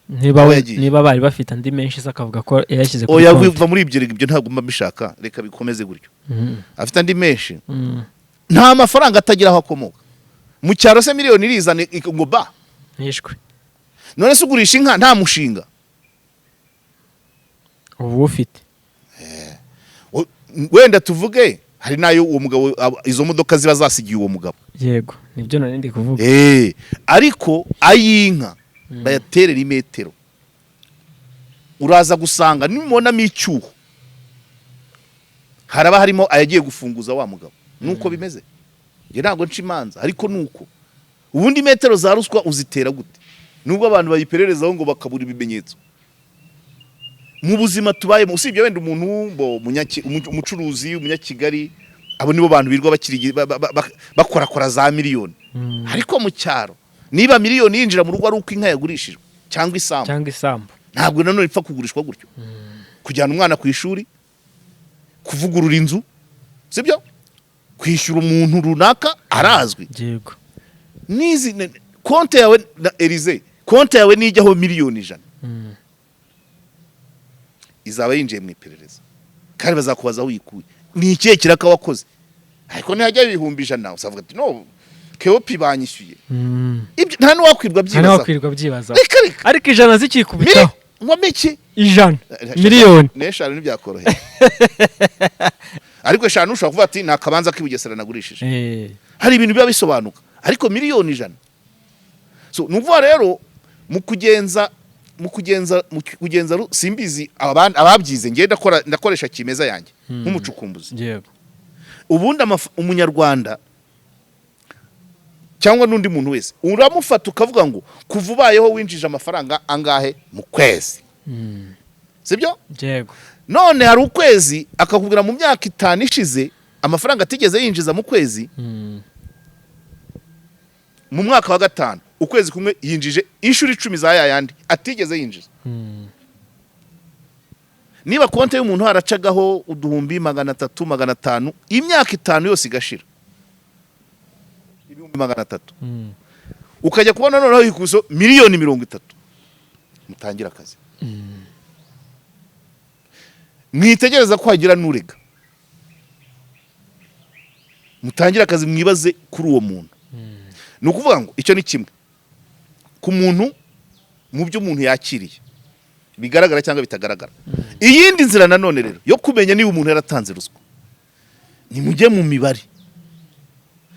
niba bari bafite andi menshi akavuga ko yashyize ku oya biva muri ibyo ntabwo mba bishaka, reka bikomeze gutyo. Afite andi menshi, nta mafaranga atagira aho akomoka. Mu cyaro se miliyoni irizana ngo ba nishwe. None se ugurisha inka nta mushinga ubu ufite? Wenda tuvuge hari nayo uwo mugabo, izo modoka ziba zasigiye uwo mugabo. Yego, nibyo nari ndi kuvuga. Ariko ayinka bayaterera imetero, uraza gusanga nimubonamo icyuho haraba harimo ayagiye gufunguza wa mugabo. Nuko bimeze. Nge ntabwo nca imanza, ariko nuko ubundi metero za ruswa uzitera gute nubwo abantu bayipererezaho ngo bakabura ibimenyetso? Mu buzima tubayemo, usibye wenda umuntu umucuruzi, umunyakigali, abo nibo bantu birwa bakorakora za miliyoni. Ariko mu cyaro niba miliyoni yinjira mu rugo ari uko inka yagurishijwe cyangwa isambu, ntabwo nanone ipfa kugurishwa gutyo. Kujyana umwana ku ishuri, kuvugurura inzu, sibyo? kwishyura umuntu runaka arazwi. yego Nizi konti yawe na Elize, konti yawe nijyaho miliyoni 100 izaba yinjiye mu iperereza kandi bazakubaza aho uyikuye, ni ikihe kiraka wakoze. Ariko ntihajya ibihumbi 100 usavuga ati no keopi banyishyuye. Ibyo nta n'uwakwirwa byibaza. Ariko ijana zikikubitaho ngo miki 100 miliyoni n'eshanu ntibyakoroheye. Ariko eshanu ushobora kuvuga ati nakabanza k'ibugesera nagurishije. Hari ibintu biba bisobanuka, ariko miliyoni 100. So nuvuga rero mu kugenza simbizi ababyize ngenda ndakoresha kimeza yanjye nk'umucukumbuzi. Yego. Ubundi umunyarwanda cyangwa n'undi muntu wese uramufata ukavuga ngo kuva ubayeho winjije amafaranga angahe mu kwezi. Sibyo? Yego. None hari ukwezi akakubwira mu myaka 5 ishize amafaranga atigeze yinjiza mu kwezi. Mu mwaka wa 5 ukwezi kumwe yinjije inshuro 10 za yandi atigeze yinjiza. Niba konti y'umuntu haracagaho uduhumbi 300 500 imyaka 5 yose igashira 300 ukajya kubona noneho ikuso miliyoni 30 mutangira akazi. Mwitegereza ko hagira n'urega, mutangira akazi mwibaze kuri uwo muntu. Ni ukuvuga ngo icyo ni kimwe ku muntu mu byo umuntu yakiriye bigaragara cyangwa bitagaragara. Iyindi nzira nanone rero yo kumenya niba umuntu yaratanze ruswa, ni mujye mu mibare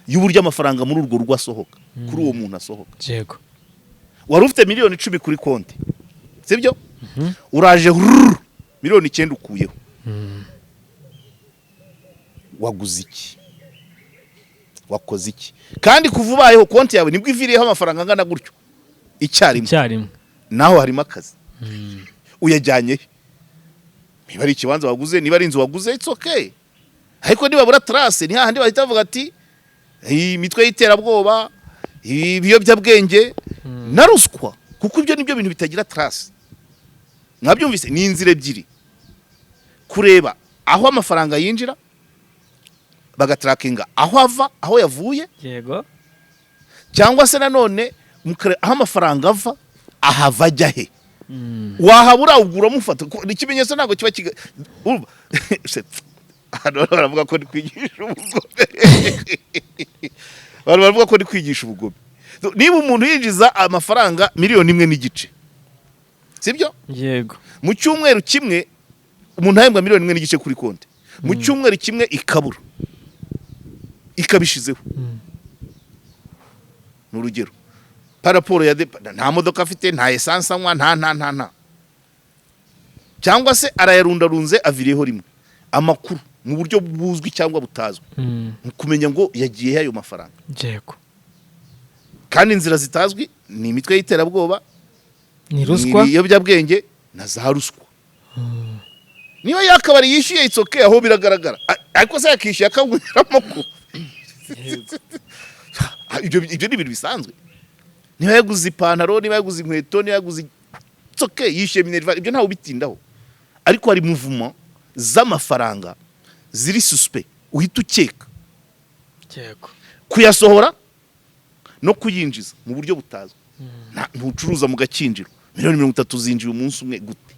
y'uburyo amafaranga muri urwo rugo asohoka kuri uwo muntu asohoka. Yego. Wari ufite miliyoni 10 kuri konti, sibyo? Uraje miliyoni 9 ukuyeho. Waguze iki? Wakoze iki? Kandi kuvubayeho konti yawe nibwo iviriyeho amafaranga angana gutyo icyarimwe. Naho harimo akazi. Uyajyanye niba ari ikibanza waguze, niba ari inzu waguze, it's okay. Ariko niba bura trace ni hahandi bahita bavuga ati imitwe y'iterabwoba, ibiyobyabwenge na ruswa, kuko ibyo nibyo bintu bitagira trace. Mwabyumvise, ni inzira ebyiri kureba aho amafaranga yinjira, bagatrackinga aho ava, aho yavuye. Yego. Cyangwa se nanone aho amafaranga ava ahava ajya he. Wahabura ugura mufata ikimenyetso ntago kiba baravuga ko ndi kwigisha ubugome. Baravuga ko ndi kwigisha ubugome. Niba umuntu yinjiza amafaranga miliyoni 1.5, sibyo? Yego. Mu cyumweru kimwe umuntu ahembwa miliyoni 1.5 kuri konti. Mu cyumweru kimwe ikabura ikabishizeho. N'urugero paraporo ya nta modoka afite, nta essence anywa, nta cyangwa se arayarundarunze aviriyeho rimwe. Amakuru mu buryo buzwi cyangwa butazwi kumenya ngo yagiye ayo mafaranga. Yego. Kandi inzira zitazwi ni imitwe y'iterabwoba, ni ruswa, ibiyobyabwenge na za ruswa. Niba yakabari yishyuye it's okay, aho biragaragara. Ariko se yakishyuye akaguramo ko ibyo ni ibintu bisanzwe. Niba yaguze ipantaro, niba yaguze inkweto, niba yaguze it's okay, yishyuye minerva, ibyo ntawe bitindaho. Ariko hari mouvement z'amafaranga ziri suspect uhita ukeka. Yego. Kuyasohora no kuyinjiza mu buryo butazwi. Ntucuruza mu gakinjiro miliyoni 30 zinjiye umunsi umwe gute?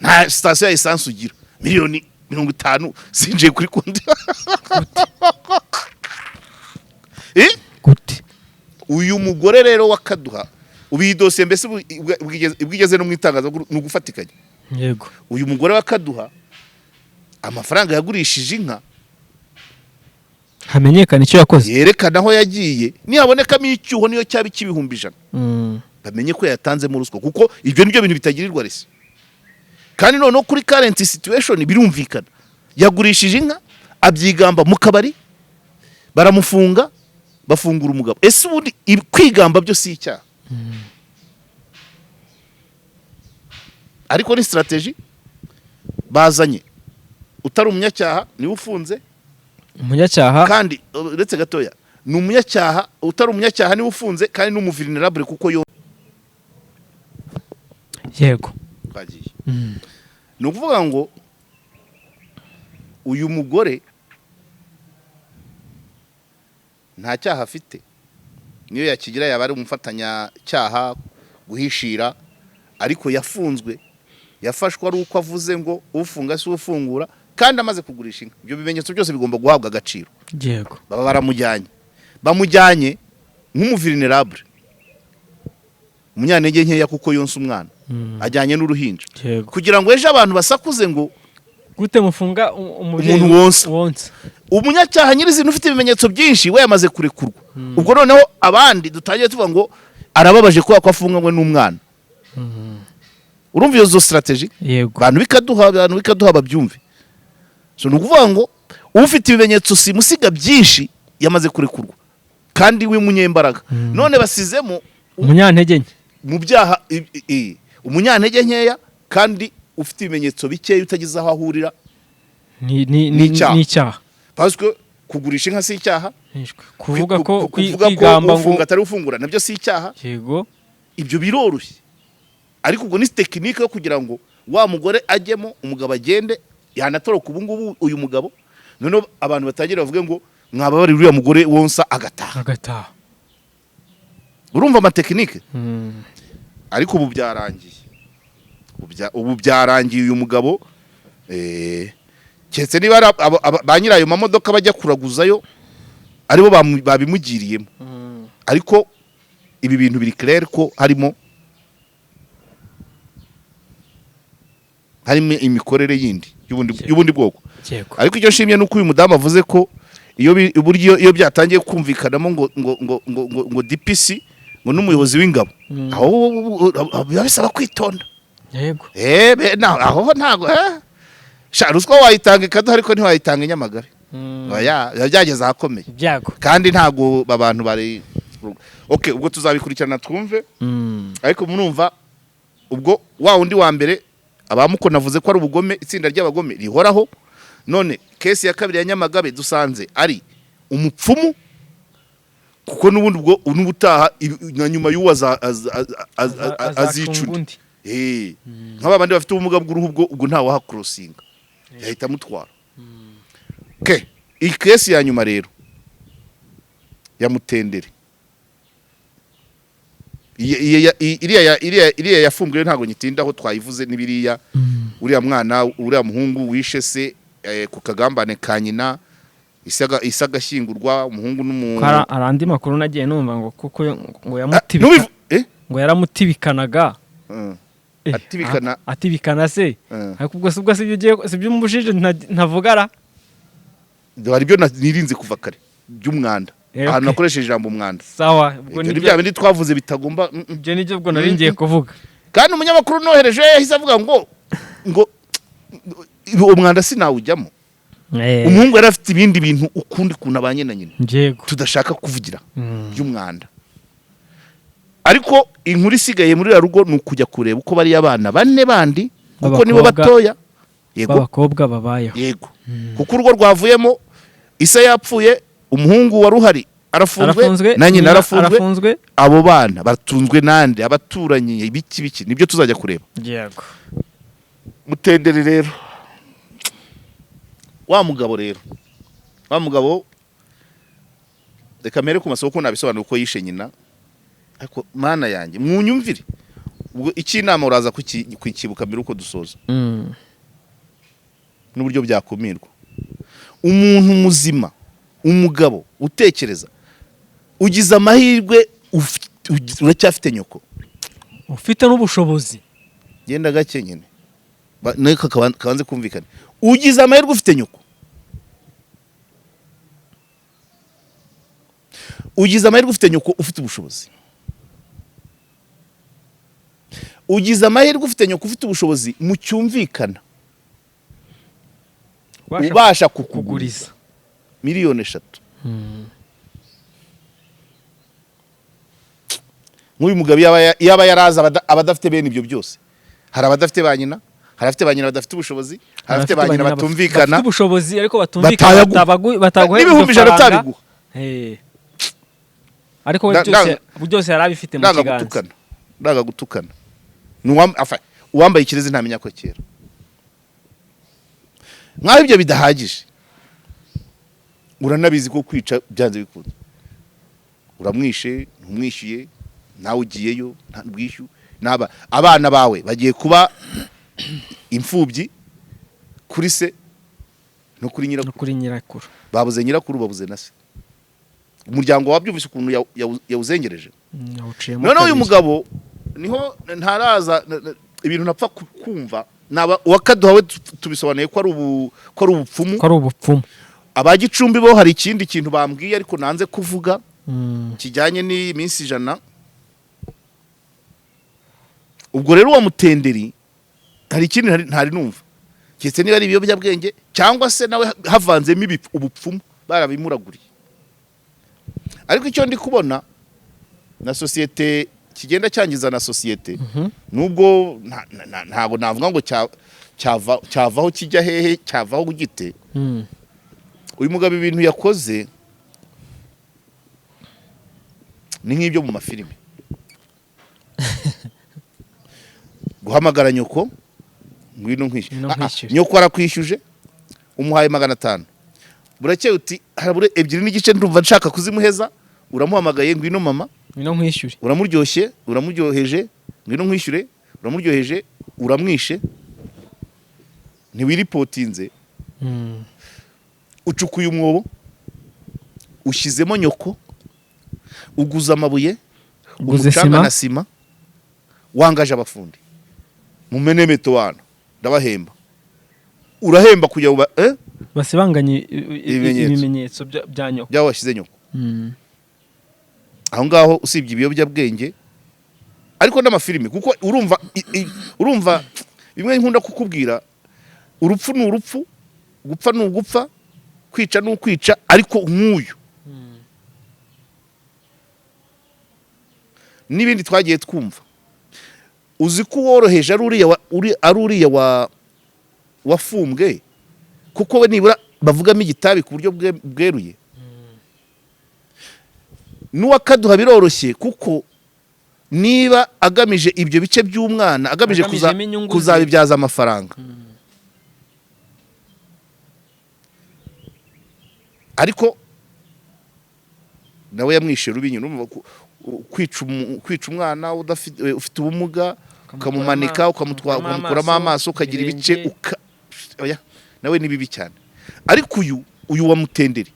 Nta station ya essence ugira miliyoni 50 zinjiye kuri konti. Gute? Uyu mugore rero wakaduha ubidose mbese ubwigeze no mwitangaza no gufatikanya. Yego. Uyu mugore wakaduha amafaranga yagurishije inka, hamenyekana icyo yakoze, yerekana aho yagiye, nihabonekamo icyuho niyo cyaba ikibihumbi 100 bamenye ko yatanze mu ruswa, kuko ibyo nibyo bintu bitagirirwa resi. Kandi none kuri current situation birumvikana, yagurishije inka abyigamba mu kabari, baramufunga, bafungura umugabo. Ese ubundi kwigamba byo si icyaha? Ariko ni strategy bazanye. Utari umunyacyaha ni ufunze, umunyacyaha kandi uretse gatoya ni umunyacyaha, utari umunyacyaha ni ufunze kandi ni umuvulnerable kuko yo. Yego. Bagiye. Ni ukuvuga ngo uyu mugore nta cyaha afite, niyo yakigira yaba ari umufatanyacyaha guhishira, ariko yafunzwe, yafashwe ari uko avuze ngo ufunga si ufungura, kandi amaze kugurisha inka. Ibyo bimenyetso byose bigomba guhabwa agaciro. yego Baba bamujyanye nk'umuvirinirabure, umunyantege nkeya kuko yonsa umwana, ajyanye n'uruhinja, yego kugira ngo ejo abantu basakuze ngo gute mufunga umubyeyi umuntu wonsa. wonsa Umunyacyaha nyirizina ufite ibimenyetso byinshi we yamaze kurekurwa. Ubwo noneho abandi dutangiye tuvuga ngo arababaje kuba ko afunganywe n'umwana. Urumva iyo zo strategy? yego Abantu bikaduha babyumve. So nukuvuga ngo ufite ibimenyetso simusiga byinshi yamaze kurekurwa, kandi we munyembaraga. None basizemo umunyantege nke mu byaha umunyantege nkeya, kandi ufite ibimenyetso bikeya utagize aho ahurira n'icyaha. parce que kugurisha inka si icyaha, kuvuga ko kwigamba ngo atari ufungura nabyo si icyaha. yego Ibyo biroroshye, ariko ubwo ni tekinike yo kugira ngo wa mugore ajyemo, umugabo agende, yanatoroka ubu ngubu uyu mugabo, noneho abantu batangira bavuge ngo mwababari uriya mugore wonsa agataha. Urumva amatekinike? Ariko ubu byarangiye, ubu byarangiye. Uyu mugabo cyetse niba ba nyirayo mamodoka bajya kuraguzayo aribo babimugiriyemo, ariko ibi bintu biri clair ko harimo imikorere yindi y'ubundi bwoko. Ariko icyo nshimye nuko uyu mudamu avuze ko iyo byatangiye kumvikanamo ngo DPC ngo n'umuyobozi w'ingabo, aho bisaba kwitonda. yego aho ntago ruswa wayitanga ikaduha, ariko ntiwayitanga inyamagare. Byageze ahakomeye, kandi ntago abantu bari okay. Ubwo tuzabikurikirana twumve, ariko murumva ubwo wa undi wa mbere abamuko navuze ko ari ubugome, itsinda ry'abagome rihoraho. None kesi ya kabiri ya Nyamagabe dusanze ari umupfumu, kuko n'ubundi ubwo n'ubutaha na nyuma y'uwo azicuna. Nk'aba bandi bafite ubumuga bw'uruhu ubwo ntawe hakurosinga, yahita amutwara. Iyi kesi ya nyuma rero ya Mutendere, iriya yafunzwe ntago nyitindaho, twayivuze n'ibiriya. Uriya mwana, uriya muhungu wishe se ku kagambane ka nyina, isaga shyingurwa, umuhungu arandi makuru nagiye numva ngo kuko ngo yamutibika ngo yaramutibikanaga atibikana se, ariko ubwo sibwo sibyo umubujije ntavugara. Hari byo nirinze kuva kare by'umwanda, ahantu nakoresheje ijambo umwanda. Sawa, ubwo ni bya bindi twavuze bitagomba. Ibyo nibyo ubwo nari ngiye kuvuga, kandi umunyamakuru nohereje yahise avuga ngo umwanda sinawujyamo. Umuhungu yari afite ibindi bintu ukundi kuntu abanye na nyina tudashaka kuvugira by'umwanda. Ariko inkuru isigaye muri rugo ni ukujya kureba uko bari abana bane bandi, kuko nibo batoya, abakobwa babayeho. Yego, kuko urugo rwavuyemo isa yapfuye, umuhungu wari uhari arafunzwe, na nyina arafunzwe. Abo bana batunzwe nande, abaturanyi, ibiki nibyo tuzajya kureba. Yego. Mutendere rero, wa mugabo reka mere ku masoko nabisobanura uko yishe nyina. Ariko mana yanjye mwunyumvire, ubwo iki inama uraza kwikibuka mbere uko dusoza n'uburyo byakumirwa. Umuntu muzima, umugabo utekereza, ugize amahirwe, uracyafite nyoko, ufite n'ubushobozi, genda gake nyine neka kabanze kumvikana. Ugize amahirwe ufite nyoko, ufite ubushobozi, ugize amahirwe ufite nyoko ufite ubushobozi, mu cyumvikana ubasha kukuguriza miliyoni 3. Nk'uyu mugabo yaba yaraza abadafite bene ibyo byose. Hari abadafite ba nyina, hari abafite ba nyina badafite ubushobozi, hari abafite ba nyina batumvikana, bafite ubushobozi ariko batumvikana, bataguha n'ibihumbi 100 tabiguha. Ariko byose yarabifite mu kiganza. Ndaga gutukana uwambaye ikirezi ntamenya ko kera. Nk'aho ibyo bidahagije, uranabizi ko kwica byanze bikunze. uramwishe ntumwishyuye nawe ugiyeyo nta bwishyu abana bawe bagiye kuba imfubyi kuri se no kuri nyirakuru babuze nyirakuru babuze na se umuryango wabyumvise ukuntu yawuzengereje noneho uyu mugabo niho ntaraza ibintu napfa kumva uwakaduhawe tubisobanuye ko ari ubupfumu abagicumbi bo hari ikindi kintu bambwiye ariko nanze kuvuga kijyanye n'iminsi 100 ubwo rero uwo mutenderi hari ikindi ntari numva cyetse niba ari ibiyobyabwenge cyangwa se nawe havanzemo ubupfumu barabimuraguriye ariko icyo ndi kubona na societe kigenda cyangiza na societe nubwo ntago navuga ngo cyavaho kijya hehe cyavaho gugite uyu mugabo ibintu yakoze ni nk'ibyo mu mafilime guhamagara nyoko ngwino nkwishyure nyoko arakwishyuje umuhaye 500 burakeye uti harabure 2.5 ndumva nshaka kuzimuheza uramuhamagaye ngwino mama ngwino nkwishyure uramuryoheje ngwino nkwishyure uramuryoheje uramwishe ntiwiripotinze ucukuye umwobo ushyizemo nyoko uguza amabuye umucanga na sima wangaje abafundi mumenemeto wana ndabahemba urahemba kujya basibanganye ibimenyetso bya nyoko byawashyize nyoko aho ngaho usibye ibiyobyabwenge ariko n'amafilime kuko urumva bimwe nkunda kukubwira urupfu ni urupfu gupfa ni ugupfa kwica ni ukwica ariko nk'uyu n'ibindi twagiye twumva uzi ko woroheje ari uriya wafumbwe kuko we nibura bavugamo igitabi ku buryo bweruye n'uwakaduha biroroshye kuko niba agamije ibyo bice by'umwana agamije kuzabibyaza amafaranga ariko nawe yamwishe rubi kwica umwana ufite ubumuga ukamumanika ukamukuramo amaso ukagira ibice nawe ni bibi cyane ariko uyu wa mutenderi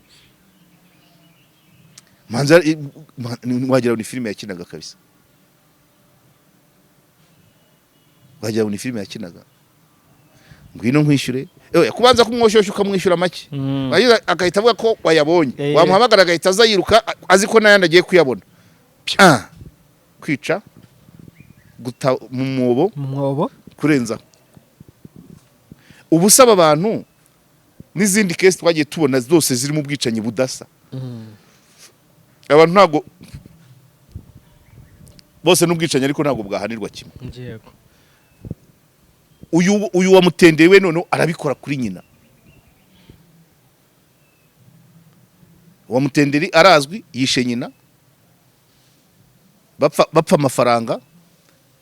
wagira ngo ni filime yakinaga kabisa wagira ngo ni filime yakinaga ngwino nkwishyure kubanza kumwoshyushya ukamwishyura make agahita avuga ko wayabonye wamuhamagara agahita aza yiruka azi ko n'ayandi agiye kuyabona kwica guta mu mwobo kurenza ubusaba abantu n'izindi case twagiye tubona zose ziri mu bwicanyi budasa abantu ntago bose n'ubwicanyi ariko ntago bwahanirwa kimwe uyu wa mutenderi we none arabikora kuri nyina wa mutenderi arazwi yishe nyina bapfa amafaranga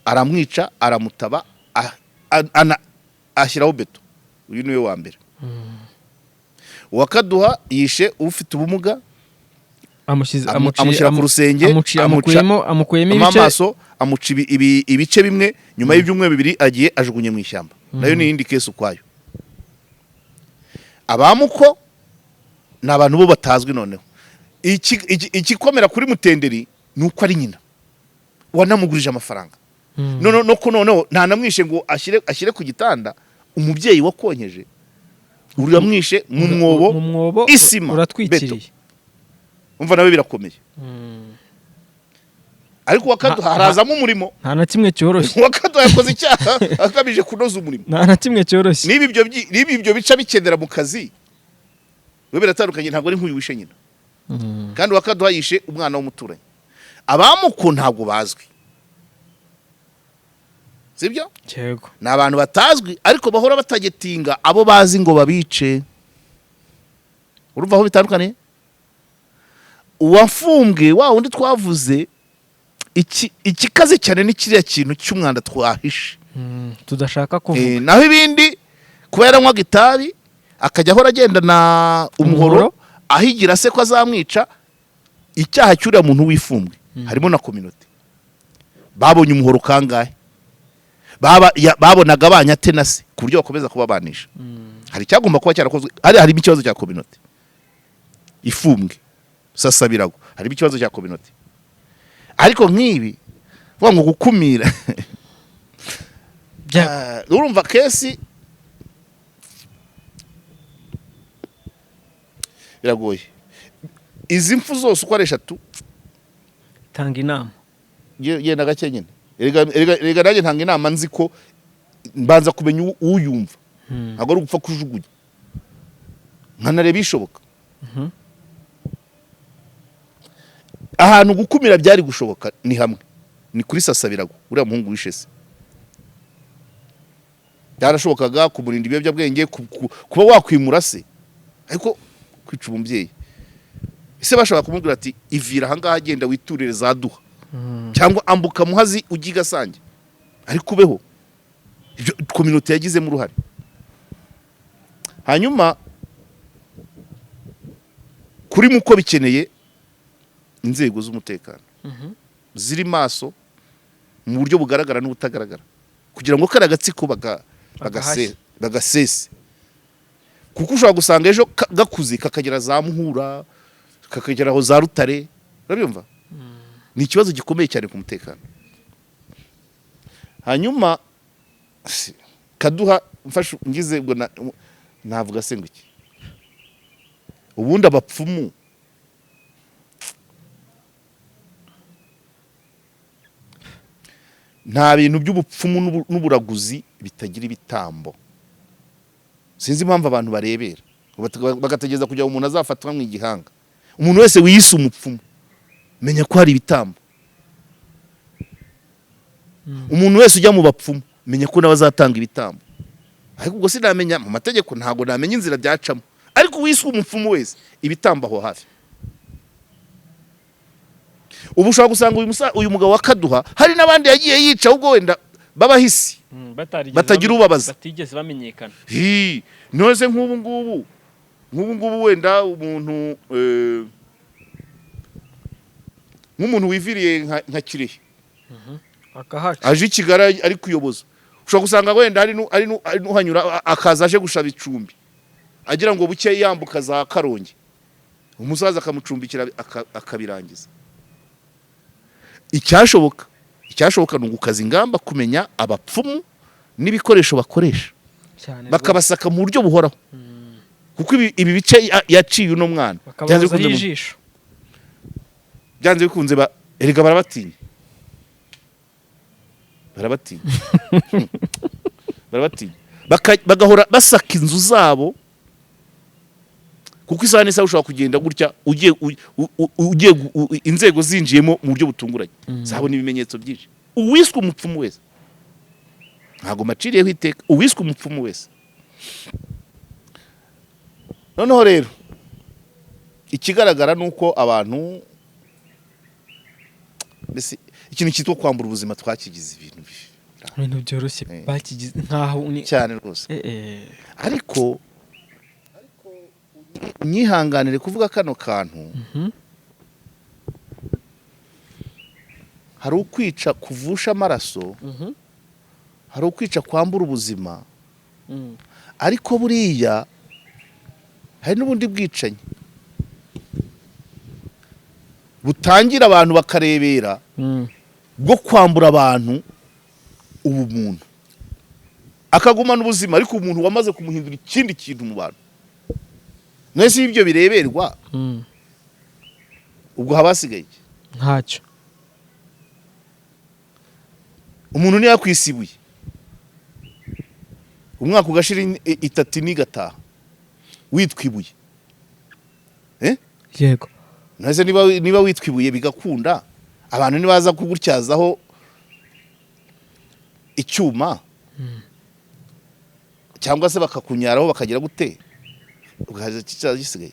aramwica aramutaba ashyiraho beto uyu niwe wa mbere uwakaduha yishe ufite ubumuga amushyira ku rusenge amukuyemo amaso amuca ibice bimwe nyuma y'ibyumweru 2 agiye ajugunye mu ishyamba nayo ni indi case ukwayo abamuko ni abantu bo batazwi noneho ikikomera kuri mutenderi ni uko ari nyina wanamugurije amafaranga noneho ntanamwishe ngo ashyire ku gitanda umubyeyi wakonyeje uramwishe mu mwobo isima uratwikiriye umva nawe birakomeye ariko wakaduha harazamo umurimo nta na kimwe cyoroshye wakaduha yakoze icyaha agamije kunoza umurimo nta na kimwe cyoroshye niba ibyo bica bikenera mu kazi we biratandukanye ntabwo ari nk'uyu wishe nyina kandi wakaduha yishe umwana w'umuturanyi abamuko ntabwo bazwi sibyo yego ni abantu batazwi ariko bahora batagetinga abo bazi ngo babice urumva aho bitandukanye uwafumbwe wa undi twavuze ikikaze cyane ni kiriya kintu cy'umwanda twahishe tudashaka kuvuga naho ibindi kuba yaranywaga itabi akajya ahora agendana umuhoro ahigira se ko azamwica icyaha cy'uriya muntu wifumbwe harimo na community babonye umuhoro kangahe babonaga abanyate na se ku buryo bakomeza kubabanisha hari icyagomba kuba cyarakozwe harimo ikibazo cya community ifumbwe Sasabirago harimo ikibazo cya community ariko nk'ibi vuga ngo gukumira urumva kesi biragoye izi mfu zose uko ari 3 tanga inama yenda gake nyine erega nanjye ntanga inama nzi ko mbanza kumenya uyumva ntabwo ari gupfa kujugunya nkanareba bishoboka ahantu gukumira byari gushoboka ni hamwe ni kuri Sasabirago uriya muhungu wishe se byarashobokaga kumurinda ibiyobyabwenge kuba wakwimura se ariko kwica umubyeyi ese bashaka kumubwira ati ivira ahangaha agenda witurire za Duha cyangwa ambuka Muhazi ugiga Sange ariko ubeho ibyo community yagizemo uruhare hanyuma kuri muko bikeneye inzego z'umutekano ziri maso mu buryo bugaragara n'ubutagaragara kugira ngo karagatsiko bagasese kuko ushobora gusanga ejo gakuze kakagera za Muhura kakagera aho za Rutare urabyumva ni ikibazo gikomeye cyane ku mutekano hanyuma Kaduha mfashe ngize ngo navuga se ngo iki ubundi abapfumu nta bintu by'ubupfumu n'uburaguzi bitagira ibitambo sinzi impamvu abantu barebera bagategeza kugira umuntu azafatwa mu igihanga umuntu wese wiyise umupfumu menya ko hari ibitambo umuntu wese ujya mu bapfumu menya ko nawe azatanga ibitambo ariko ubwo sinamenya mu mategeko ntago namenya inzira byacamo ariko wiyise umupfumu wese ibitambo aho hafi ubu ushobora gusanga uyu mugabo wa Kaduha hari n'abandi yagiye yica ubwo wenda babahisi batagira ubabaza batigeze bamenyekana nose nk'ubu ngubu wenda umuntu nk'umuntu wiviriye nka Kirehe aje Kigali ari kuyoboza ushobora gusanga wenda ari nuhanyura akaza aje gushaba icumbi agira ngo buke yambuka za Karongi umusaza akamucumbikira akabirangiza icyashoboka ni ugukaza ingamba kumenya abapfumu n'ibikoresho bakoresha bakabasaka mu buryo buhoraho kuko ibi bice yaciye uno mwana byanze bikunze erega barabatinya bagahora basaka inzu zabo kuko isaha nisa ushobora kugenda gutya ugiye inzego zinjiyemo mu buryo butunguranye zabona ibimenyetso byinshi uwiswe umupfumu wese ntago maciriyeho iteka uwiswe umupfumu wese noneho rero ikigaragara nuko abantu mbese ikintu cyitwa kwambura ubuzima twakigize ibintu byoroshye bakigize nkaho cyane rwose ariko nyihanganire kuvuga kano kantu hari ukwica kuvusha amaraso hari ukwica kwambura ubuzima ariko buriya hari n'ubundi bwicanyi butangira abantu bakarebera bwo kwambura abantu ubumuntu akagumana ubuzima ariko umuntu wamaze kumuhindura ikindi kintu mu bantu mwese ibyo bireberwa ubwo habasigaye ntacyo umuntu niyo yakwisibuye umwaka ugashira 3 n'igataha witwibuye yego nase niba witwibuye bigakunda abantu nibaza kugutyazaho icyuma cyangwa se bakakunyaraho bakagira gute ugahaza kicaza gisigaye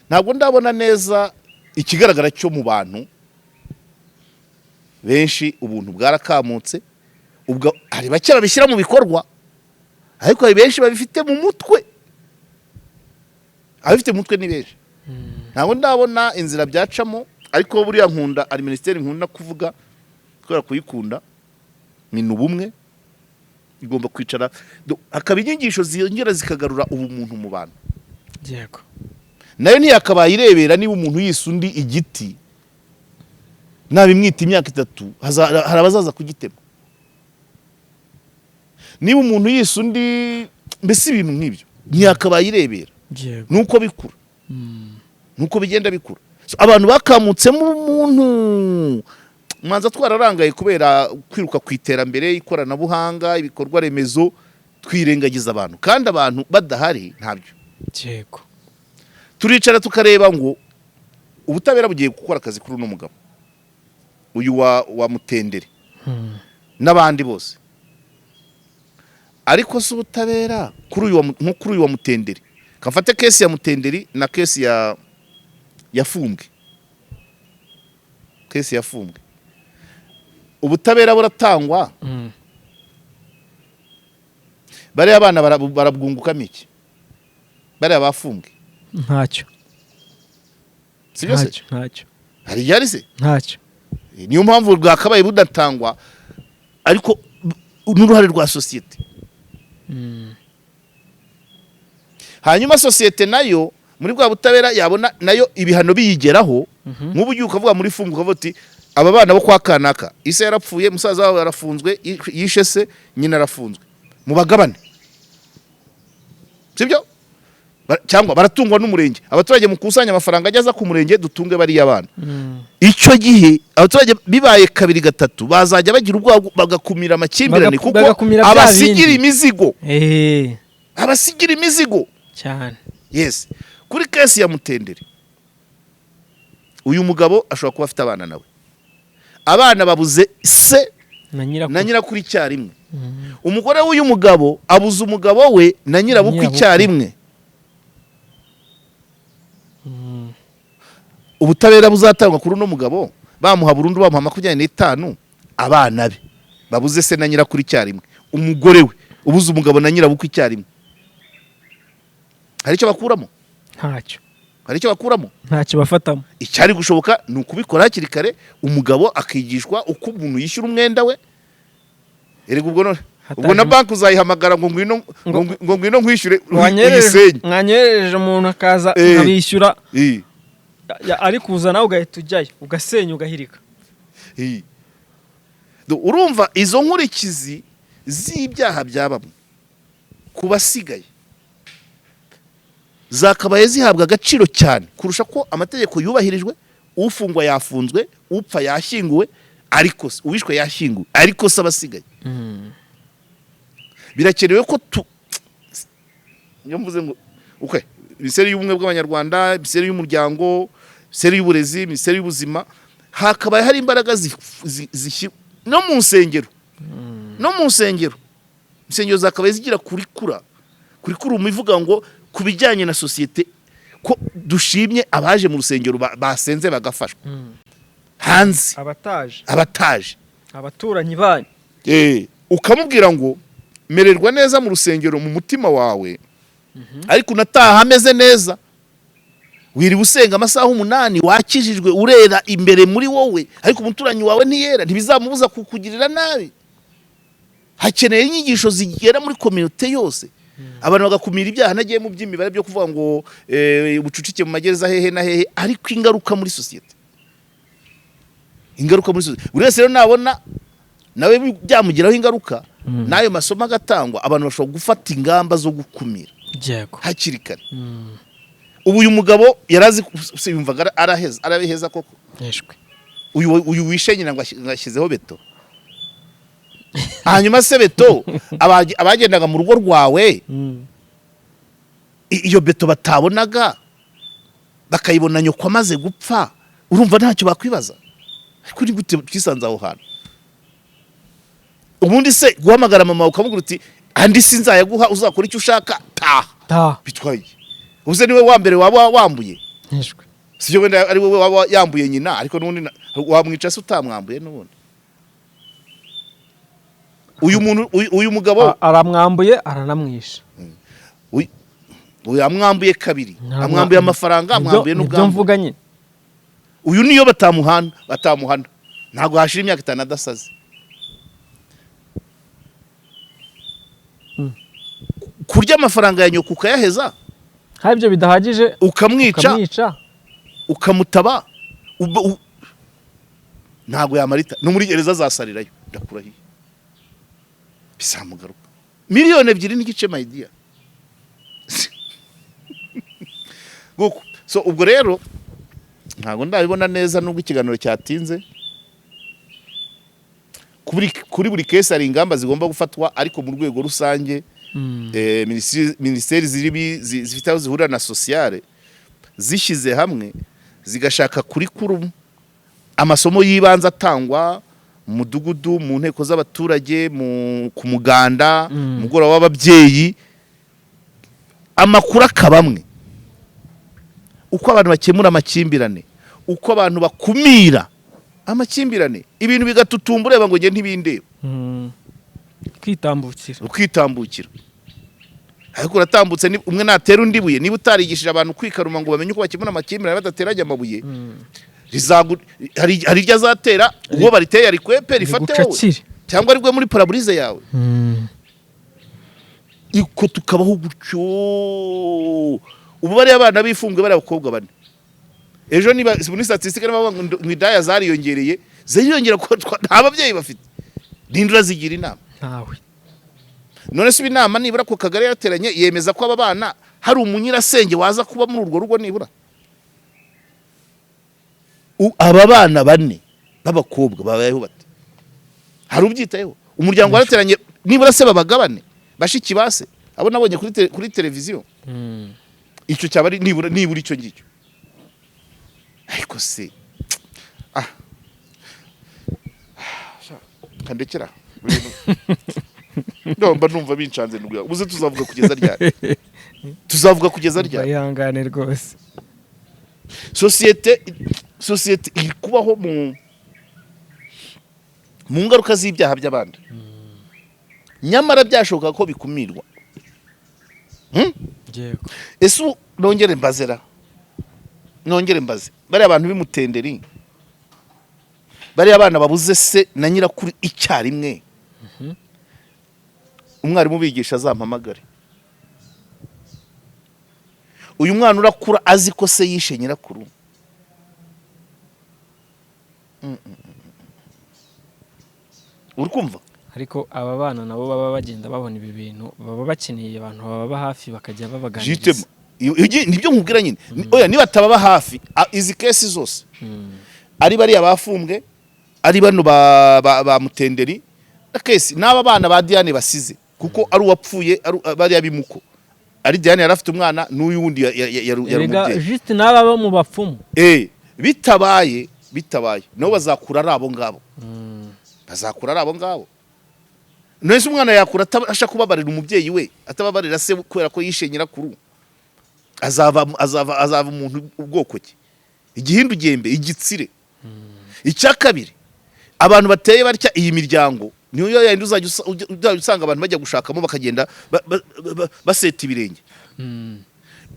ntabwo ndabona neza ikigaragara cyo mu bantu benshi ubuntu bwarakamutse ubwo hari bakera bishyira mu bikorwa ariko hari benshi babifite mu mutwe abifite mu mutwe ni benshi ntabwo ndabona inzira byacamo, ariko buriya nkunda ari minisiteri nkunda kuvuga kubera kuyikunda, ni ubumwe igomba kwicara hakaba inyigisho ziyongera zikagarura ubumuntu mu bantu. yego nayo ntiyakabaye irebera niba umuntu yise undi igiti nabimwita imyaka 3 hari abazaza kugitema. Niba umuntu yise undi mbese ibintu nk'ibyo ntiyakabaye irebera, nuko bikura nuko bigenda bikura. Abantu bakamutsemo umuntu mwanza twararangaye kubera kwiruka ku iterambere, ikoranabuhanga, ibikorwa remezo, twirengagiza abantu, kandi abantu badahari ntabyo. yego Turicara tukareba ngo ubutabera bugiye gukora akazi kuri uno mugabo uyu wa Mutenderi n'abandi bose, ariko se ubutabera kuri uyu wa Mutenderi, kafate kesi ya Mutenderi na kesi yafumbwe, kesi yafumbwe, ubutabera buratangwa, bari abana barabwungukamo iki, bari abafumbwe ntacyo sibyo se, ntacyo hari yari se ntacyo. niyo mpamvu bwakabaye budatangwa, ariko n'uruhare rwa sosiyete. Hanyuma sosiyete nayo muri bwa butabera yabona nayo ibihano biyigeraho, nk'ubu ugiye ukavuga muri fungu ukavuga uti aba bana bo kwa kanaka ise yarapfuye, musaza wabo yarafunzwe, yishe se, nyina arafunzwe, mu bagabane sibyo, cyangwa baratungwa n'umurenge, abaturage mukusanya amafaranga ajyaza ku murenge dutunge bari abana. Icyo gihe abaturage bibaye 2-3 bazajya bagira ubwo bagakumira amakimbirane, kuko abasigira imizigo abasigira imizigo cyane. Yes, kuri kesi ya Mutenderi uyu mugabo ashobora kuba afite abana nawe, abana babuze se na nyirakuru icyarimwe. Umugore w'uyu mugabo abuze umugabo we na nyirabukwe icyarimwe. Ubutabera buzatangwa kuri uno mugabo bamuha burundu, bamuha 25 abana be babuze se na nyirakuru icyarimwe, umugore we ubuze umugabo na nyirabukwe icyarimwe. Hari icyo bakuramo? Ntacyo. Hari icyo bakuramo? Ntacyo bafatamo. Icyari gushoboka ni ukubikora hakiri kare, umugabo akigishwa uko umuntu yishyura umwenda we. Erega ubwo na banki uzayihamagara ngo ngwino nkwishyure uyisenye. Mwanyereje umuntu akaza abishyura, ari kuza nawe ugahita ujyayo ugasenya ugahirika. Urumva izo nkurikizi z'ibyaha byabamwe kubasigaye zakabaye zihabwa agaciro cyane kurusha ko amategeko yubahirijwe, ufungwa yafunzwe, upfa yashyinguwe, ariko uwishwe yashyinguwe, ariko se abasigaye birakenewe ko niyo mvuze ngo Minisiteri y'Ubumwe bw'Abanyarwanda, Minisiteri y'Umuryango, Minisiteri y'Uburezi, Minisiteri y'Ubuzima, hakabaye hari imbaraga no mu nsengero, no mu nsengero zakabaye zigira kurikura umuvuga ngo kubijyanye na sosiyete, ko dushimye abaje mu rusengero basenze bagafashwa, hanze abataje abaturanyi banyu, ukamubwira ngo mererwa neza mu rusengero mu mutima wawe, ariko unataha ameze neza, wiriwe usenga amasaha 8 wakijijwe urera imbere muri wowe, ariko umuturanyi wawe ntiyera, ntibizamubuza kukugirira nabi. Hakeneye inyigisho zigera muri community yose, abantu bagakumira ibyaha nagiye mu by'imibare byo kuvuga ngo ubucucike mu magereza hehe na hehe, ariko ingaruka muri society, buri wese rero nabona nawe byamugiraho ingaruka, nayo masomo agatangwa, abantu bashobora gufata ingamba zo gukumira hakiri kare. Ubu uyu mugabo yarazi yumvaga arabiheza koko, uyu wishe nyina ngo ashyizeho beto, hanyuma se beto abagendaga mu rugo rwawe iyo beto batabonaga bakayibona nyoko amaze gupfa, urumva ntacyo bakwibaza, ariko ni gute twisanze aho hantu? Ubundi se guhamagara mama ukamubwira uti andi sinzayaguha, uzakora icyo ushaka, bitwaye ubuze niwe wa mbere waba wambuye, sibyo wenda ari wowe waba yambuye nyina, ariko n'ubundi wamwica se utamwambuye n'ubundi. Uyu mugabo aramwambuye aranamwisha. uyu amwambuye kabiri, amwambuye amafaranga, amwambuye ibyo n'ubwambu. mvuga nyine. Uyu niyo batamuhana ntabwo hashira imyaka 5 adasaze. Kurya amafaranga ya nyoko ukayaheza, hari ibyo bidahagije ukamwica ukamutaba, ntabwo yamarita no muri gereza zasarirayo, ndakurahiye bisamugaruka. Miliyoni 2 n'igice my dear. So ubwo rero ntabwo ndabibona neza nubwo ikiganiro cyatinze. Kuri buri case hari ingamba zigomba gufatwa, ariko mu rwego rusange ministeri zifite aho zihurira na sociale zishyize hamwe zigashaka curriculum, amasomo y'ibanze atangwa mu mudugudu, mu nteko z'abaturage, ku muganda, mugoroba w'ababyeyi, amakuru akabamwe, uko abantu bakemura amakimbirane, uko abantu bakumira amakimbirane, ibintu bigatutumba ureba ngo nge ntibindeba. Ukitambukira ariko uratambutse umwe natera undi buye. Niba utarigishije abantu kwikaruma ngo bamenye uko bakemura amakimbirane badateranye amabuye, hari iryo azatera uwo bariteye arikwepe rifate wowe, cyangwa aribwe muri paraburize yawe. Iko tukabaho gutyo. Ubu bari abana bifunzwe bari abakobwa 4. Ejo niba muri statistique n'abavuga ngo idaya zariyongereye, ziyongera ko nta babyeyi bafite. Nindura zigira inama ntawe. None se inama nibura ko Kagare yateranye yemeza ko aba bana hari umunyirasenge waza kuba muri urwo rugo nibura. Aba bana 4 b'abakobwa babayeho bate? Hari ubyitayeho? Umuryango warateranye nibura se babagabane bashiki base abo nabonye kuri televiziyo. Icyo cyaba ari nibura icyo ngicyo. Ariko se kandekera ndomba numva bincanze n'ubwo ubuze tuzavuga kugeza ryari. Bayangane rwose. Societe iri kubaho mu ngaruka z'ibyaha by'abandi, nyamara byashoboka ko bikumirwa. Ese nongere mbaze bari abantu b'imutenderi, bari abana babuze se na nyirakuru icyarimwe, umwarimu bigisha azampamagare. Uyu mwana urakura azi ko se yishe nyirakuru. Urikumva? Ariko aba bana nabo baba bagenda babona ibi bintu, baba bakeneye abantu baba hafi bakajya babaganiriza. Nibyo nkubwira nyine. Oya niba tababa hafi izi case zose, ari bari abafumbwe, ari bano ba mutenderi, case n'aba bana ba Diane basize, kuko ari uwapfuye bari abimuko. Ari Diane yarafite umwana n'uyu wundi yarumubye. Juste n'aba bo mu bapfumu. Bitabaye nabo bazakura ari abo ngabo. Bazakura ari abo ngabo. Nese umwana yakura atabasha kubabarira umubyeyi we, atababarira se kubera ko yishe nyirakuru. Azava umuntu ubwoko ki? Igihindu gembe, igitsire. Icya kabiri, abantu bateye batya iyi miryango niyo yandi uzajya usanga abantu bajya gushakamo bakagenda baseta ibirenge.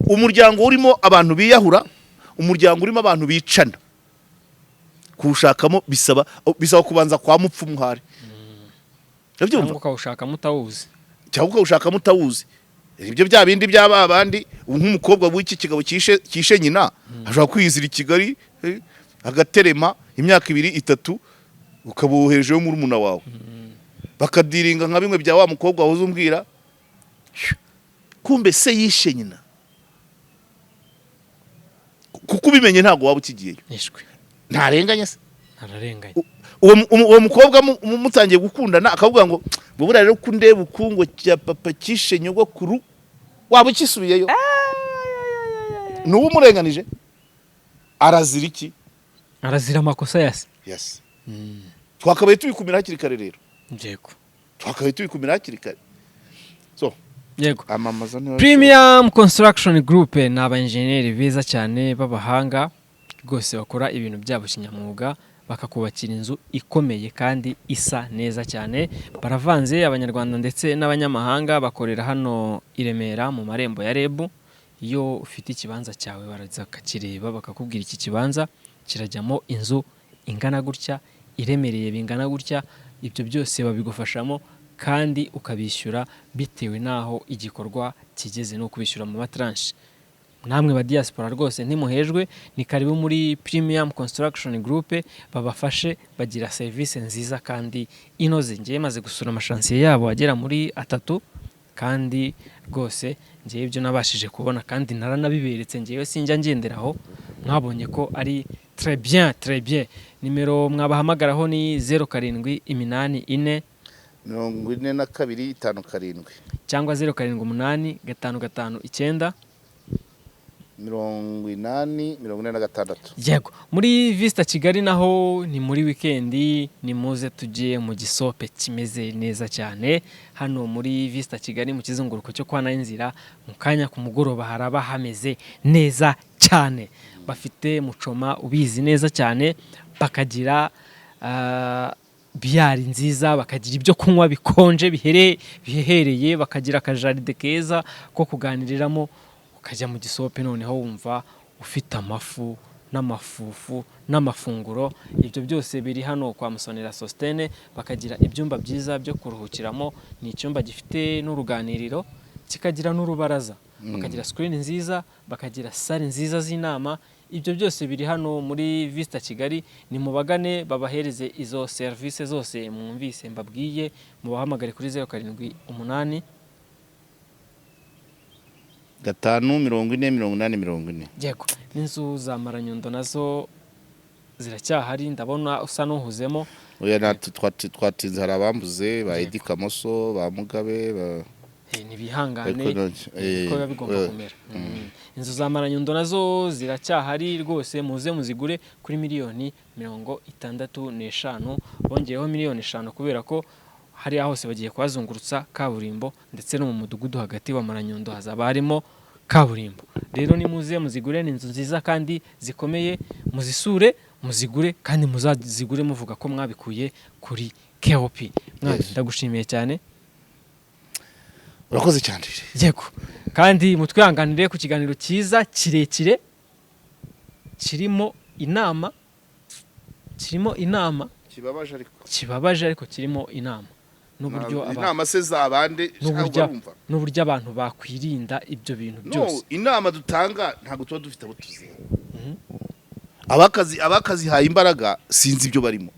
Umuryango urimo abantu biyahura, umuryango urimo abantu bicana, kuwushakamo bisaba kubanza kwa mupfumu hari. Cyangwa ukawushaka mutawuzi. Ibyo bya bindi byaba abandi, nk'umukobwa w'iki kigabo kishe nyina ashobora kwizira i Kigali agaterema imyaka 2-3 ukaboherejeho muri umuna wawe, bakadiringa nka bimwe bya wa mukobwa wahoze umbwira, kumbe se yishe nyina. Kuko ubimenye ntago waba ukigiyeyo. Ntarenganya se. Ntararenganya. Uwo mukobwa mutangiye gukundana akavuga ngo bubura rero kundeba ukungo cya papa kishe nyogokuru, waba ukisubiyeyo? Nubu murenganije arazira iki? Arazira amakosa yase. Yes. Twakabaye tubikumira hakiri kare rero. Yego. Twakabaye tubikumira hakiri kare. So yego. Amamaza ni Premium Construction Group ni abaenjeneri beza cyane b'abahanga rwose bakora ibintu byabo kinyamwuga, bakakubakira inzu ikomeye kandi isa neza cyane. Baravanze abanyarwanda ndetse n'abanyamahanga, bakorera hano i Remera mu marembo ya REB. iyo ufite ikibanza cyawe baraza bakakireba bakakubwira iki kibanza kirajyamo inzu ingana gutya iremereye bingana gutya, ibyo byose babigufashamo kandi ukabishyura bitewe n'aho igikorwa kigeze no kubishyura mu matranche. Namwe ba diaspora rwose ntimuhejwe, ni karibu muri Premium Construction Group, babafashe bagira service nziza kandi inoze. Ngiye maze gusura amashansiye yabo agera muri 3 kandi rwose ngiye ibyo nabashije kubona kandi naranabiberetse, ngiye sinjya ngenderaho, mwabonye ko ari très bien. Nimero mwabahamagaraho ni 0784 42 cyangwa 078559 46. Yego, muri Vista Kigali naho ni muri weekendi, ni muze tujye mu gisope kimeze neza cyane. Hano muri Vista Kigali mu kizunguruko cyo kwa Nayinzira, mu kanya ku mugoroba haraba hameze neza cyane. Bafite mucoma ubizi neza cyane, bakagira biyari nziza, bakagira ibyo kunywa bikonje bihereye, bakagira akajaride keza ko kuganiriramo, ukajya mu gisope noneho wumva ufite amafu n'amafufu n'amafunguro. Ibyo byose biri hano kwa Musonera Sostene. Bakagira ibyumba byiza byo kuruhukiramo, ni icyumba gifite n'uruganiriro kikagira n'urubaraza, bakagira screen nziza, bakagira salle nziza z'inama. Ibyo byose biri hano muri Vista Kigali. Ni mubagane babahereze izo service zose mwumvise mbabwiye, mubahamagare kuri 078 540 Yego, n'inzu za Maranyundo nazo ziracyahari, ndabona usa n'uhuzemo. Oya twatinze, hari abambuze ba Edi Kamoso, ba Mugabe, nibihangane ko biba bigomba kumera. Inzu za Maranyundo nazo ziracyahari rwose, muze muzigure kuri miliyoni 65, bongeyeho miliyoni 5 kubera ko hari hose bagiye kwazungurutsa kaburimbo, ndetse no mu mudugudu hagati wa Maranyundo hazaba harimo kaburimbo. Rero ni muze muzigure, ni inzu nziza kandi zikomeye, muzisure muzigure kandi muzazigure muvuga ko mwabikuye kuri KOP. Ndagushimiye cyane, urakoze cyane. Yego, kandi mutwihanganire ku kiganiro cyiza kirekire kirimo inama kibabaje ariko kirimo inama, n'uburyo inama se zabande n'uburyo abantu bakwirinda ibyo bintu byose. Inama dutanga ntabwo tuba dufite abo tuzi. Abakazi haye imbaraga sinzi ibyo barimo,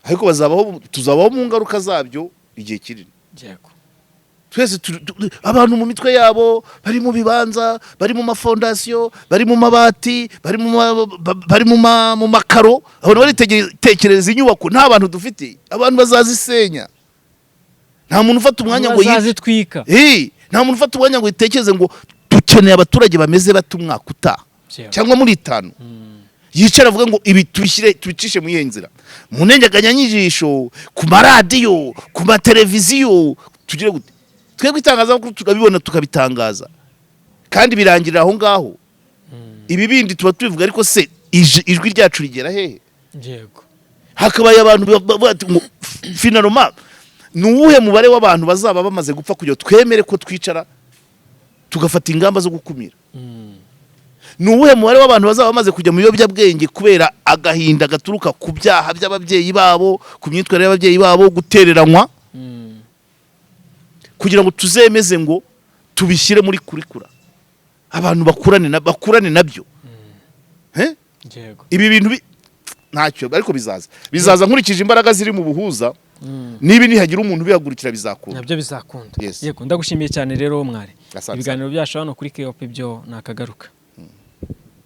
ariko tuzabaho mu ngaruka zabyo igihe kinini. Yego, twese abantu mu mitwe yabo bari mu bibanza, bari mu mafondasiyo, bari mu mabati, bari mu makaro, abantu baritekereza inyubako. Nta bantu dufite, abantu bazazisenya. Nta muntu ufata umwanya ngo yizitwika, nta muntu ufata umwanya ngo yitekereze ngo dukeneye abaturage bameze bate umwaka utaha cyangwa muri 5. Yicara avuga ngo ibi tubicishe mu yenzira, mu ntengaganyanyijisho, ku maradiyo, ku mateleviziyo, tugire gute? Twebwe itangazamakuru tukabibona tukabitangaza kandi birangirira aho ngaho. Ibi bindi tuba tubivuga, ariko se ijwi ryacu rigera hehe? Yego, hakabaye abantu finaloma nuwuhe mubare w'abantu bazaba bamaze gupfa kugira twemere ko twicara tugafata ingamba zo gukumira? Nuwuhe mubare w'abantu bazaba bamaze kujya mu biyobyabwenge kubera agahinda gaturuka ku byaha by'ababyeyi babo, ku myitwarire y'ababyeyi babo, gutereranywa, kugira ngo tuzemeze ngo tubishyire muri kurikura abantu bakurane nabyo? Ibi bintu ntacyo, ariko bizaza nkurikije imbaraga ziri mu buhuza. Niba nihagira umuntu bihagurukira bizakunda, nabyo bizakunda. Yego, ndagushimiye cyane rero mwari. Ibiganiro byacu hano kuri KOP byo nakagaruka.